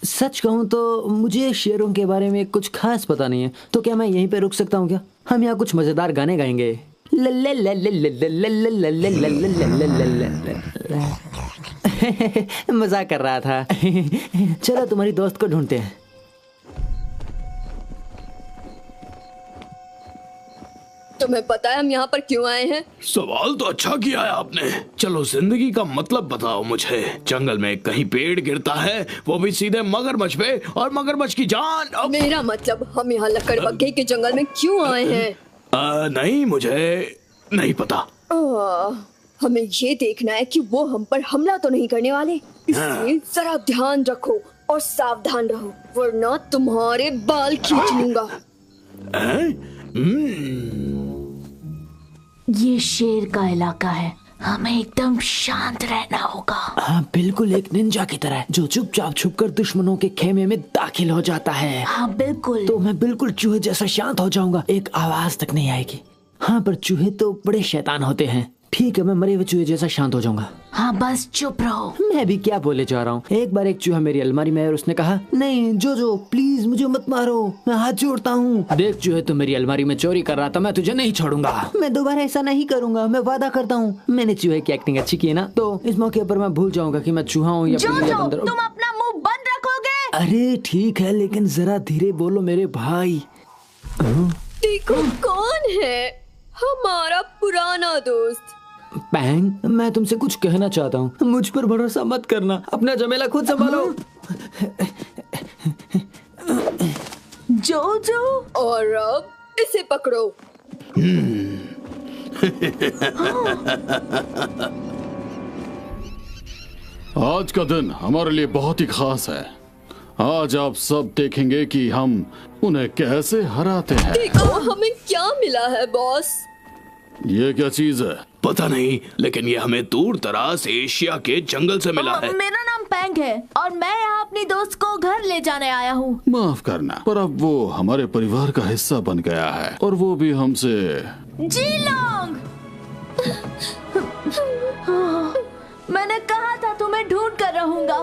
S8: सच कहूँ तो मुझे शेरों के बारे में कुछ खास पता नहीं है, तो क्या मैं यहीं पे रुक सकता हूँ क्या? हम यहाँ कुछ मजेदार गाने गाएंगे। मजाक कर रहा था। चलो तुम्हारी दोस्त को ढूंढते हैं।
S1: तुम्हें पता है हम यहाँ पर क्यों आए हैं?
S3: सवाल तो अच्छा किया है आपने। चलो जिंदगी का मतलब बताओ मुझे। जंगल में कहीं पेड़ गिरता है, वो भी सीधे मगरमच्छ पे, और मगरमच्छ की जान।
S1: मेरा मतलब हम यहाँ लकड़बग्गे के जंगल में क्यों आए हैं?
S3: नहीं, मुझे नहीं पता।
S1: हमें ये देखना है कि वो हम पर हमला तो नहीं करने वाले, इसलिए जरा ध्यान रखो और सावधान रहो, वरना तुम्हारे बाल खींच लूंगा।
S2: ये शेर का इलाका है, हमें एकदम शांत रहना होगा।
S8: हाँ बिल्कुल, एक निंजा की तरह जो चुपचाप छुपकर दुश्मनों के खेमे में दाखिल हो जाता है।
S2: हाँ बिल्कुल।
S8: तो मैं बिल्कुल चूहे जैसा शांत हो जाऊंगा, एक आवाज तक नहीं आएगी। हाँ पर चूहे तो बड़े शैतान होते हैं। ठीक है, मैं मरे हुए चूहे जैसा शांत हो जाऊंगा।
S2: हाँ बस चुप रहो।
S8: मैं भी क्या बोले जा रहा हूँ। एक बार एक चूहा मेरी अलमारी में है और उसने कहा, नहीं जोजो प्लीज मुझे मत मारो, मैं हाथ जोड़ता हूँ। देख चूहे, तू मेरी अलमारी में चोरी कर रहा था, मैं तुझे नहीं छोड़ूंगा। मैं दोबारा ऐसा नहीं करूंगा, मैं वादा करता हूँ। मैंने चूहे की एक्टिंग अच्छी की है ना, तो इस मौके पर मैं भूल जाऊंगा कि मैं चूहा हूँ या बंदर।
S2: तुम अपना मुंह बंद रखोगे?
S8: अरे ठीक है, लेकिन जरा धीरे बोलो मेरे भाई।
S1: देखो कौन है, हमारा पुराना दोस्त
S8: पैंग। मैं तुमसे कुछ कहना चाहता हूँ, मुझ पर भरोसा मत करना, अपना झमेला खुद संभालो।
S2: जोजो,
S1: और अब इसे पकड़ो।
S5: आज का दिन हमारे लिए बहुत ही खास है। आज आप सब देखेंगे कि हम उन्हें कैसे हराते हैं।
S1: देखो हमें क्या मिला है बॉस।
S5: ये क्या चीज है?
S3: पता नहीं, लेकिन ये हमें दूर दराज एशिया के जंगल से मिला है।
S2: मेरा नाम पैंग है और मैं यहाँ अपनी दोस्त को घर ले जाने आया हूँ।
S5: माफ करना, पर अब वो हमारे परिवार का हिस्सा बन गया है और वो भी हमसे।
S2: जिलोंग, मैंने कहा था तुम्हें ढूंढ कर रहूंगा।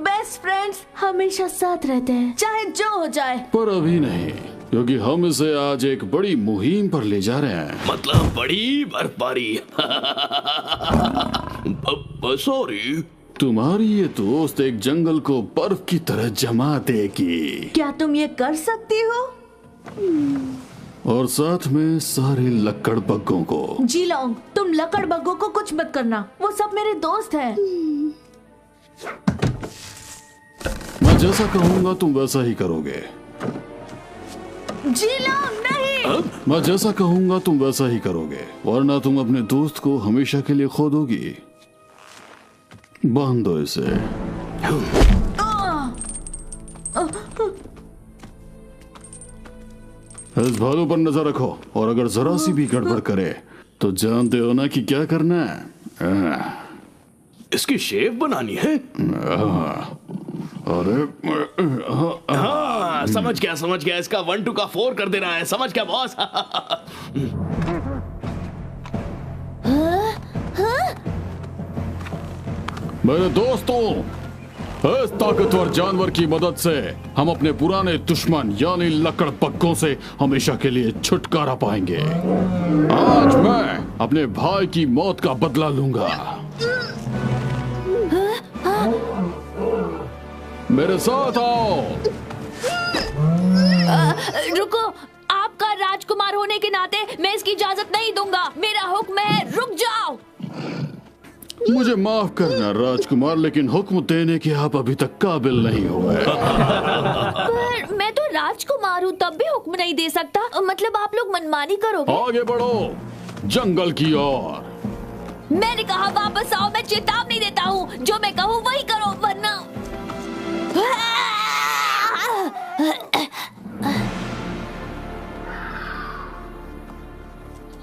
S2: बेस्ट फ्रेंड्स हमेशा साथ रहते हैं, चाहे जो हो जाए।
S5: पर अभी नहीं, क्योंकि हम इसे आज एक बड़ी मुहिम पर ले जा रहे हैं।
S3: मतलब बड़ी बर्फबारी। सॉरी।
S5: तुम्हारी ये दोस्त एक जंगल को बर्फ की तरह जमा देगी।
S2: क्या तुम ये कर सकती हो?
S5: और साथ में सारे लकड़बग्गों को।
S2: जिलोंग, तुम लकड़बग्गों को कुछ मत करना, वो सब मेरे दोस्त हैं।
S5: मैं जैसा कहूँगा तुम वैसा ही करोगे।
S2: जिलोंग नहीं।
S5: मैं जैसा कहूँगा तुम वैसा ही करोगे, वरना तुम अपने दोस्त को हमेशा के लिए खो दोगी। बांध दो इसे। इस भालू पर नजर रखो और अगर जरा सी भी गड़बड़ करे तो जानते हो ना कि क्या करना है।
S3: इसकी शेव बनानी है।
S5: अरे
S3: हाँ, समझ गया। इसका 1 2 का 4 कर देना है। समझ गया बॉस।
S5: मेरे दोस्तों, इस ताकतवर जानवर की मदद से हम अपने पुराने दुश्मन यानी लकड़बग्गों से हमेशा के लिए छुटकारा पाएंगे। आज मैं अपने भाई की मौत का बदला लूंगा। मेरे साथ आओ।
S4: रुको, आपका राजकुमार होने के नाते मैं इसकी इजाजत नहीं दूंगा। मेरा हुक्म है, रुक जाओ।
S5: मुझे माफ करना राजकुमार, लेकिन हुक्म देने के आप अभी तक काबिल नहीं हुए।
S4: पर मैं तो राजकुमार हूँ, तब भी हुक्म नहीं दे सकता। मतलब आप लोग मनमानी करोगे?
S5: आगे बढ़ो जंगल की ओर।
S4: मैंने कहा वापस आओ। मैं चेतावनी देता हूँ, जो मैं कहूँ वही करो, वरना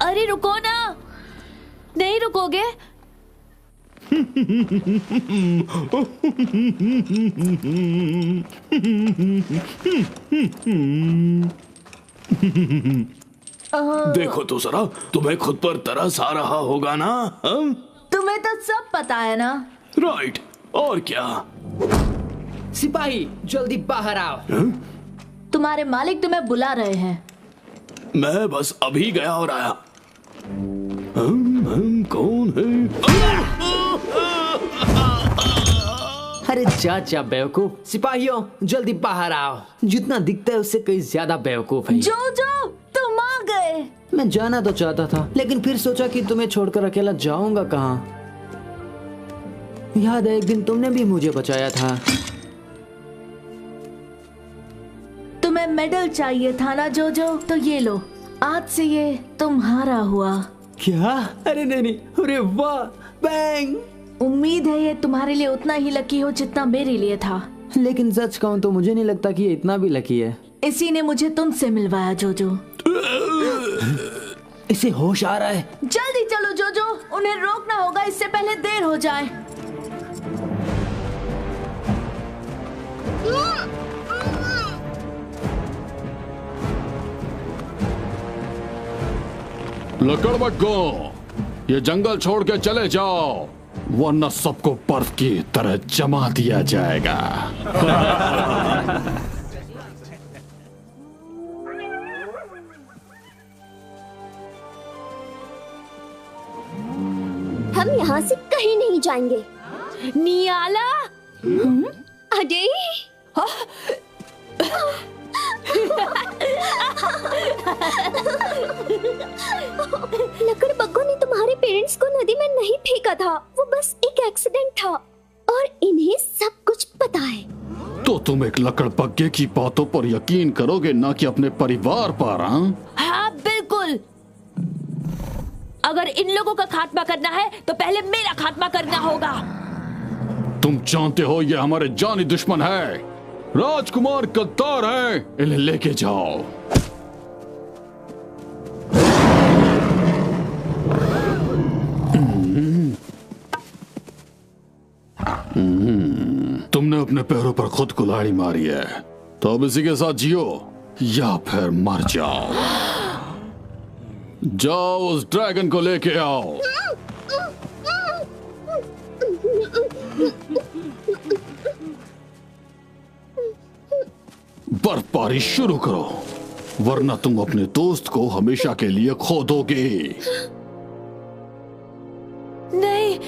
S4: अरे रुको ना। नहीं रुकोगे?
S3: देखो तो जरा, तुम्हें खुद पर तरस आ रहा होगा ना?
S2: तुम्हें तो सब पता है ना।
S3: राइट, और क्या?
S8: सिपाही जल्दी बाहर आओ।
S2: तुम्हारे मालिक तुम्हें बुला रहे हैं।
S3: मैं बस अभी गया और आया। कौन है?
S8: अरे जा बेवकूफ। सिपाहियों जल्दी बाहर आओ। जितना दिखता है उससे कहीं ज्यादा बेवकूफ है।
S2: जो तुम आ गए।
S8: मैं जाना तो चाहता था, लेकिन फिर सोचा कि तुम्हें छोड़कर अकेला जाऊंगा कहाँ। याद है एक दिन तुमने भी मुझे बचाया था।
S2: तुम्हें मेडल चाहिए था ना जोजो, तो ये लो। आज से ये तुम्हारा हुआ।
S8: क्या? अरे नहीं। अरे वाह, बैंग।
S2: उम्मीद है ये तुम्हारे लिए उतना ही लकी हो जितना मेरे लिए था।
S8: लेकिन सच कहूँ तो मुझे नहीं लगता कि ये इतना भी लकी है।
S2: इसी ने मुझे तुमसे मिलवाया जोजो।
S8: इसे होश आ रहा है।
S2: जल्दी चलो जोजो, उन्हें रोकना होगा इससे पहले देर हो जाए।
S5: लकड़बग्गों, ये जंगल छोड़ के चले जाओ, वरना सबको बर्फ की तरह जमा दिया जाएगा।
S10: हम यहाँ से कहीं नहीं जाएंगे।
S4: नियाला?
S10: अरे लकड़बग्गों ने तुम्हारे पेरेंट्स को नदी में नहीं फेंका था। वो बस एक एक्सीडेंट था और इन्हें सब कुछ पता है।
S5: तो तुम एक लकड़बग्गे की बातों पर यकीन करोगे, ना कि अपने परिवार पर?
S4: हाँ बिल्कुल। अगर इन लोगों का खात्मा करना है तो पहले मेरा खात्मा करना होगा।
S5: तुम जानते हो ये हमारे जानी दुश्मन है। राजकुमार गद्दार है, इन्हें लेके जाओ। तुमने अपने पैरों पर खुद कुल्हाड़ी मारी है, तो अब इसी के साथ जियो या फिर मर जाओ। जाओ उस ड्रैगन को लेके आओ। बर्फबारी शुरू करो, वरना तुम अपने दोस्त को हमेशा के लिए खो दोगे।
S4: नहीं।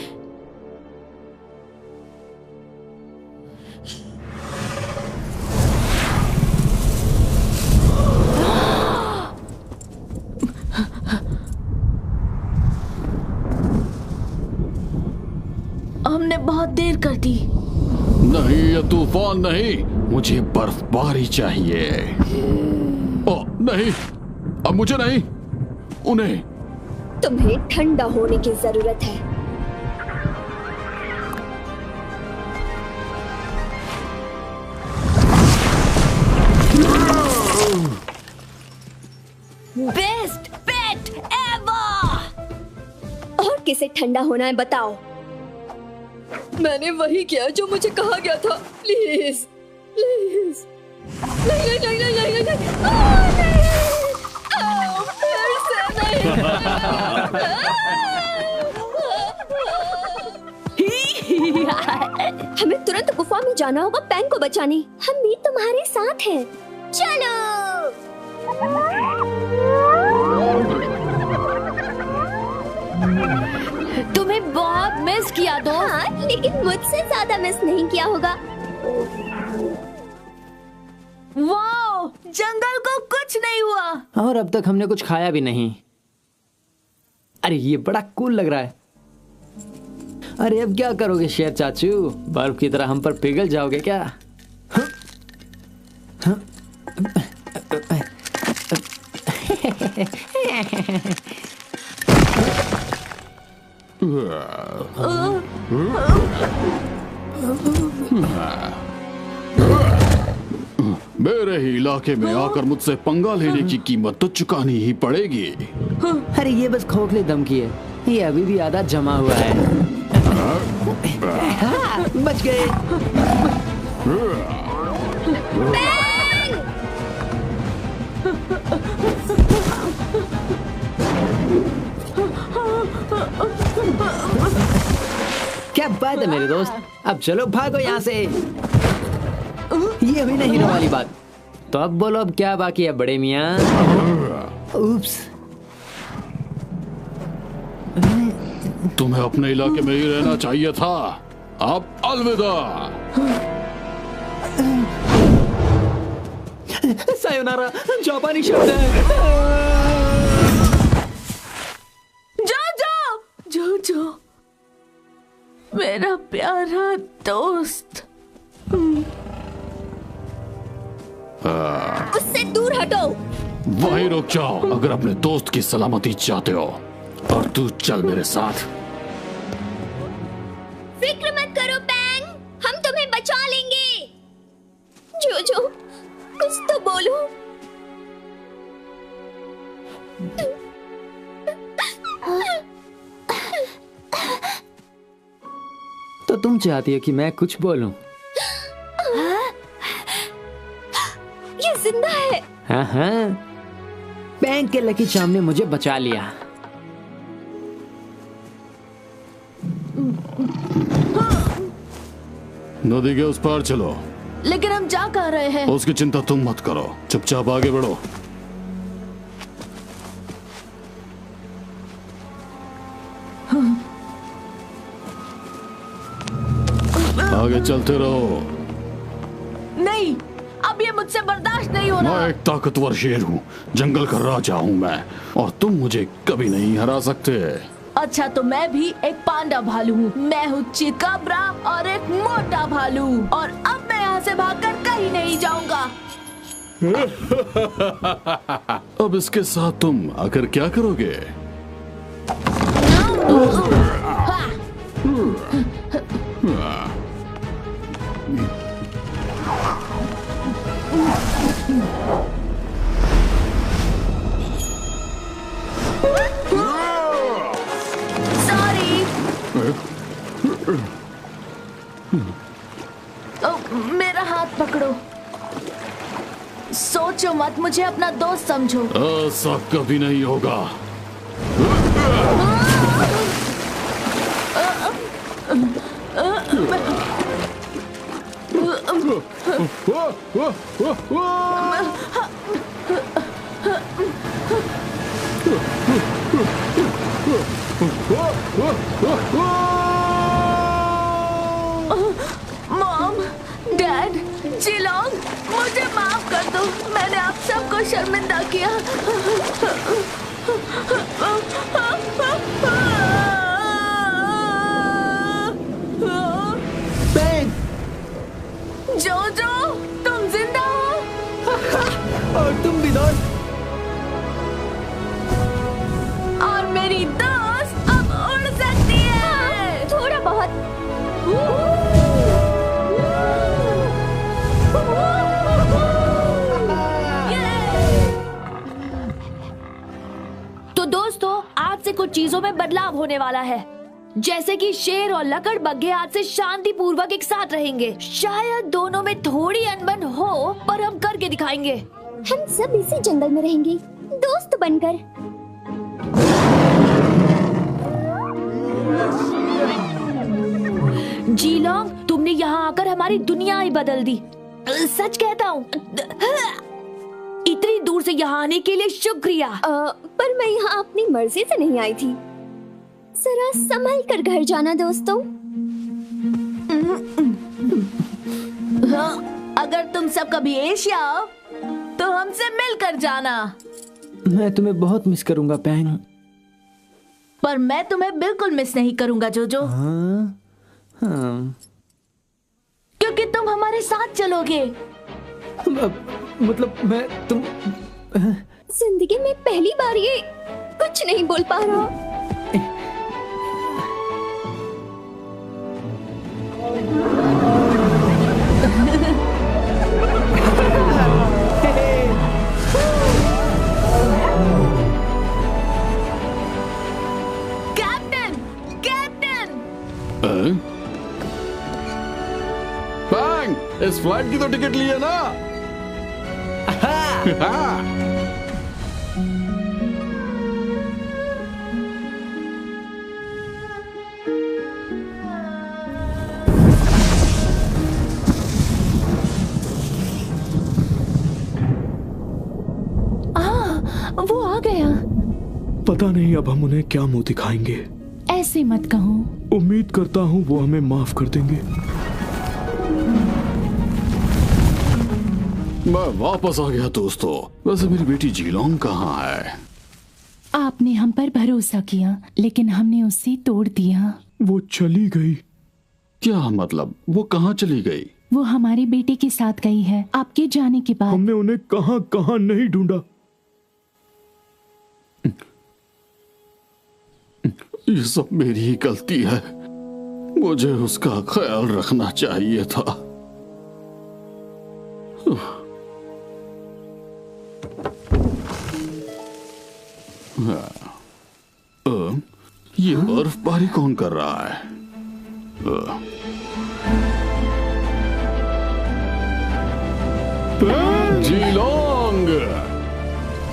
S2: हमने बहुत देर कर दी।
S5: नहीं, ये तूफान नहीं, मुझे बर्फबारी चाहिए। ओ नहीं, अब मुझे नहीं, उन्हें।
S10: तुम्हें ठंडा होने की जरूरत है।
S1: से ठंडा होना है बताओ। मैंने वही किया जो मुझे कहा गया था। Please please. नहीं नहीं नहीं नहीं नहीं नहीं। फिर से नहीं। हमें तुरंत गुफा में जाना होगा पैंग को बचाने।
S10: हम भी तुम्हारे साथ हैं। चलो।
S4: तुम्हें बहुत मिस किया दोस्त।
S10: हाँ, लेकिन मुझसे ज्यादा मिस नहीं किया होगा।
S2: वाओ, जंगल को कुछ नहीं हुआ।
S8: और अब तक हमने कुछ खाया भी नहीं। अरे ये बड़ा कूल लग रहा है। अरे अब क्या करोगे शेर चाचू? बर्फ की तरह हम पर पिघल जाओगे क्या?
S5: मेरे ही इलाके में आकर मुझसे पंगा लेने की कीमत तो चुकानी ही पड़ेगी।
S8: अरे ये बस खोखले धमकी है, ये अभी भी आधा जमा हुआ है। हाँ, बच गए। क्या बात है मेरे दोस्त, अब चलो भागो यहाँ से। ये हुई ना हीरो वाली बात। तो अब बोलो अब क्या बाकी है बड़े मियाँ? उप्स।
S5: तुम्हें अपने इलाके में ही रहना चाहिए था। अब अलविदा।
S8: सायोनारा जापानी शब्द है।
S2: जो मेरा प्यारा दोस्त।
S1: उससे दूर हटो।
S5: वहीं रुक जाओ अगर अपने दोस्त की सलामती चाहते हो। और तू चल मेरे साथ।
S10: फिक्र मत करो पैंग, हम तुम्हें बचा लेंगे।
S1: जो कुछ तो बोलो।
S8: तो तुम चाहती हो कि मैं कुछ बोलूं?
S1: ये जिंदा है।
S8: हाँ, बैंक के लकी चार्म ने मुझे बचा लिया।
S5: नदी के उस पार चलो।
S2: लेकिन हम जा कहाँ रहे हैं?
S5: उसकी चिंता तुम मत करो, चुपचाप आगे बढ़ो। आगे चलते रहो।
S2: नहीं, अब ये मुझसे बर्दाश्त नहीं हो रहा।
S5: मैं एक ताकतवर शेर हूँ, जंगल का राजा हूँ मैं, और तुम मुझे कभी नहीं हरा सकते।
S2: अच्छा, तो मैं भी एक पांडा भालू हूँ। मैं हूँ चिकाब्रा और एक मोटा भालू, और अब मैं यहाँ से भागकर कहीं नहीं जाऊंगा।
S5: अब इसके साथ तुम आकर क्या करोगे?
S2: मेरा हाथ पकड़ो। सोचो मत, मुझे अपना दोस्त समझो।
S5: ऐसा कभी नहीं होगा।
S2: मॉम, डैड, जिलोंग, मुझे माफ कर दो। मैंने आप सबको शर्मिंदा किया। जोजो, तुम जिंदा हो?
S8: और तुम भी दोस्त।
S2: और मेरी दोस्त अब उड़ सकती है।
S10: थोड़ा बहुत।
S4: तो दोस्तों, आज से कुछ कुछ चीजों में बदलाव होने वाला है, जैसे कि शेर और लकड़बग्घे आज से शांति पूर्वक एक साथ रहेंगे। शायद दोनों में थोड़ी अनबन हो, पर हम करके दिखाएंगे।
S10: हम सब इसी जंगल में रहेंगे, दोस्त बनकर।
S4: जीलोंग, तुमने यहाँ आकर हमारी दुनिया ही बदल दी। सच कहता हूँ। इतनी दूर से यहाँ आने के लिए शुक्रिया।
S10: पर मैं यहाँ अपनी मर्जी से नहीं आई थी। जरा संभल कर घर जाना दोस्तों।
S2: अगर तुम सब कभी एशिया आओ तो हमसे मिलकर जाना।
S8: मैं तुम्हें बहुत मिस करूंगा पैंग।
S2: पर मैं तुम्हें बिल्कुल मिस नहीं करूंगा जोजो। क्योंकि तुम हमारे साथ चलोगे।
S8: मतलब मैं तुम
S10: जिंदगी में पहली बार ये कुछ नहीं बोल पा रहा।
S2: Captain, captain.
S5: बैंग, इस फ्लाइट की तो टिकट ली है ना?
S9: वो आ गया।
S3: पता नहीं अब हम उन्हें क्या मुंह दिखाएंगे।
S9: ऐसे मत कहो।
S3: उम्मीद करता हूँ वो हमें माफ कर देंगे।
S5: मैं वापस आ गया दोस्तों। वैसे मेरी बेटी जीलोंग कहाँ है?
S9: आपने हम पर भरोसा किया, लेकिन हमने उसे तोड़ दिया।
S3: वो चली गई।
S5: क्या मतलब? वो कहाँ चली गई?
S9: वो हमारे बेटे के साथ गई है आपके जाने के बाद।
S3: हमने उन्हें कहाँ कहाँ नहीं ढूंढा।
S5: ये सब मेरी ही गलती है। मुझे उसका ख्याल रखना चाहिए था। ये बर्फबारी कौन कर रहा है? जीलोंग,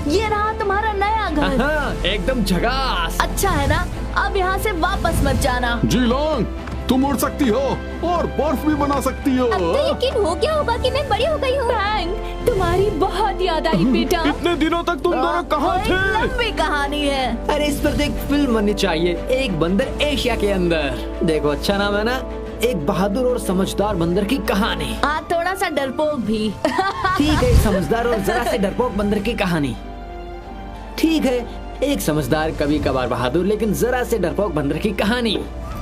S2: ये रहा तुम्हारा नया घर।
S8: एकदम झकास।
S2: अच्छा है ना? अब यहाँ से वापस मत जाना।
S5: जीलोंग, तुम उड़ सकती हो और बर्फ भी बना सकती हो।
S10: अब तो यकीन हो गया होगा कि मैं बड़ी हो गई हूँ।
S9: बैंग, तुम्हारी बहुत याद आई बेटा।
S3: इतने दिनों तक तुम दोनों कहाँ थे?
S2: लंबी कहानी है।
S8: अरे इस पर एक फिल्म बननी चाहिए। एक बंदर एशिया के अंदर। देखो अच्छा नाम है ना, एक बहादुर और समझदार बंदर की कहानी।
S2: हाँ, थोड़ा सा डरपोक भी।
S8: ठीक है, एक समझदार और जरा से डरपोक बंदर की कहानी। ठीक है, एक समझदार कभी कभार बहादुर लेकिन जरा से डरपोक बंदर की कहानी।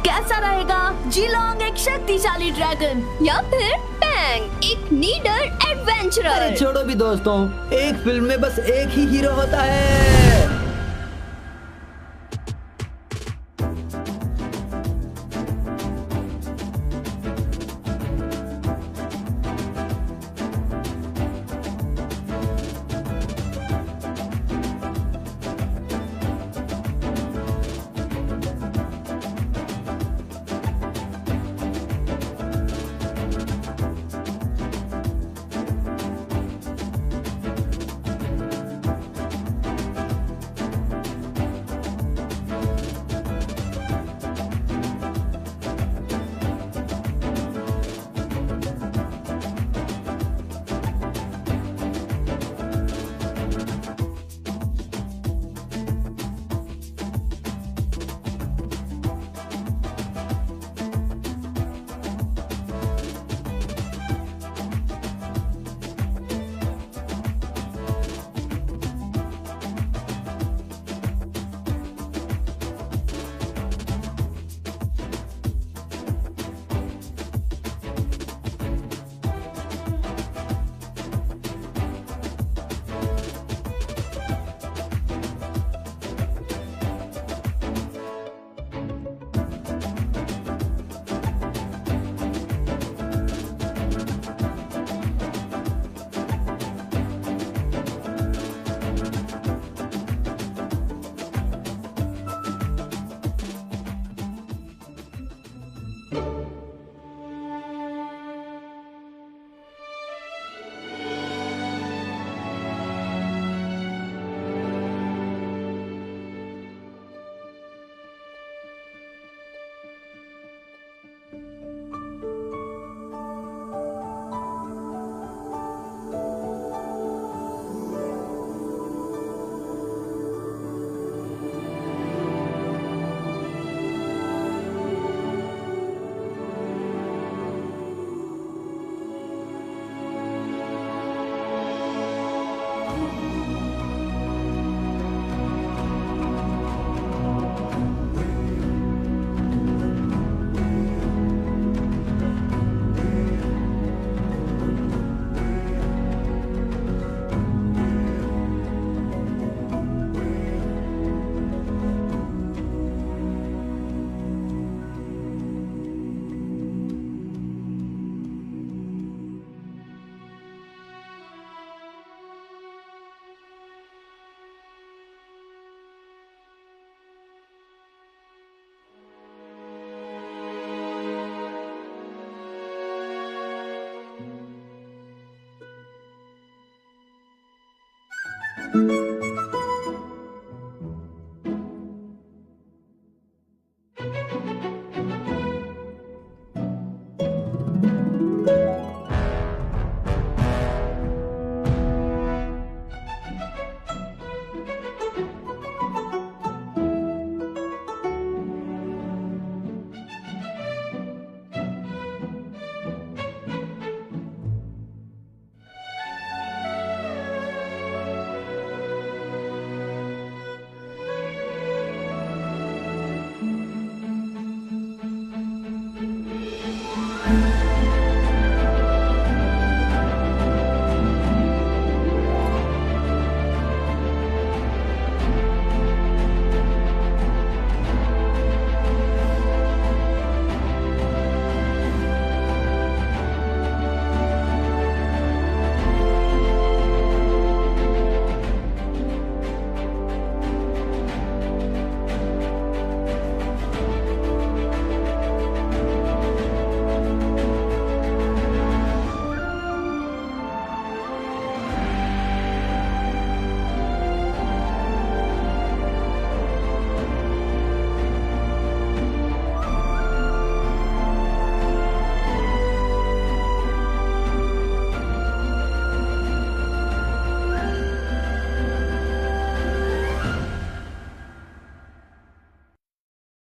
S2: कैसा रहेगा? जीलोंग एक शक्तिशाली ड्रैगन,
S10: या फिर बैंग एक नीडर एडवेंचरर।
S8: अरे छोड़ो भी दोस्तों, एक फिल्म में बस एक ही हीरो होता है।
S10: है।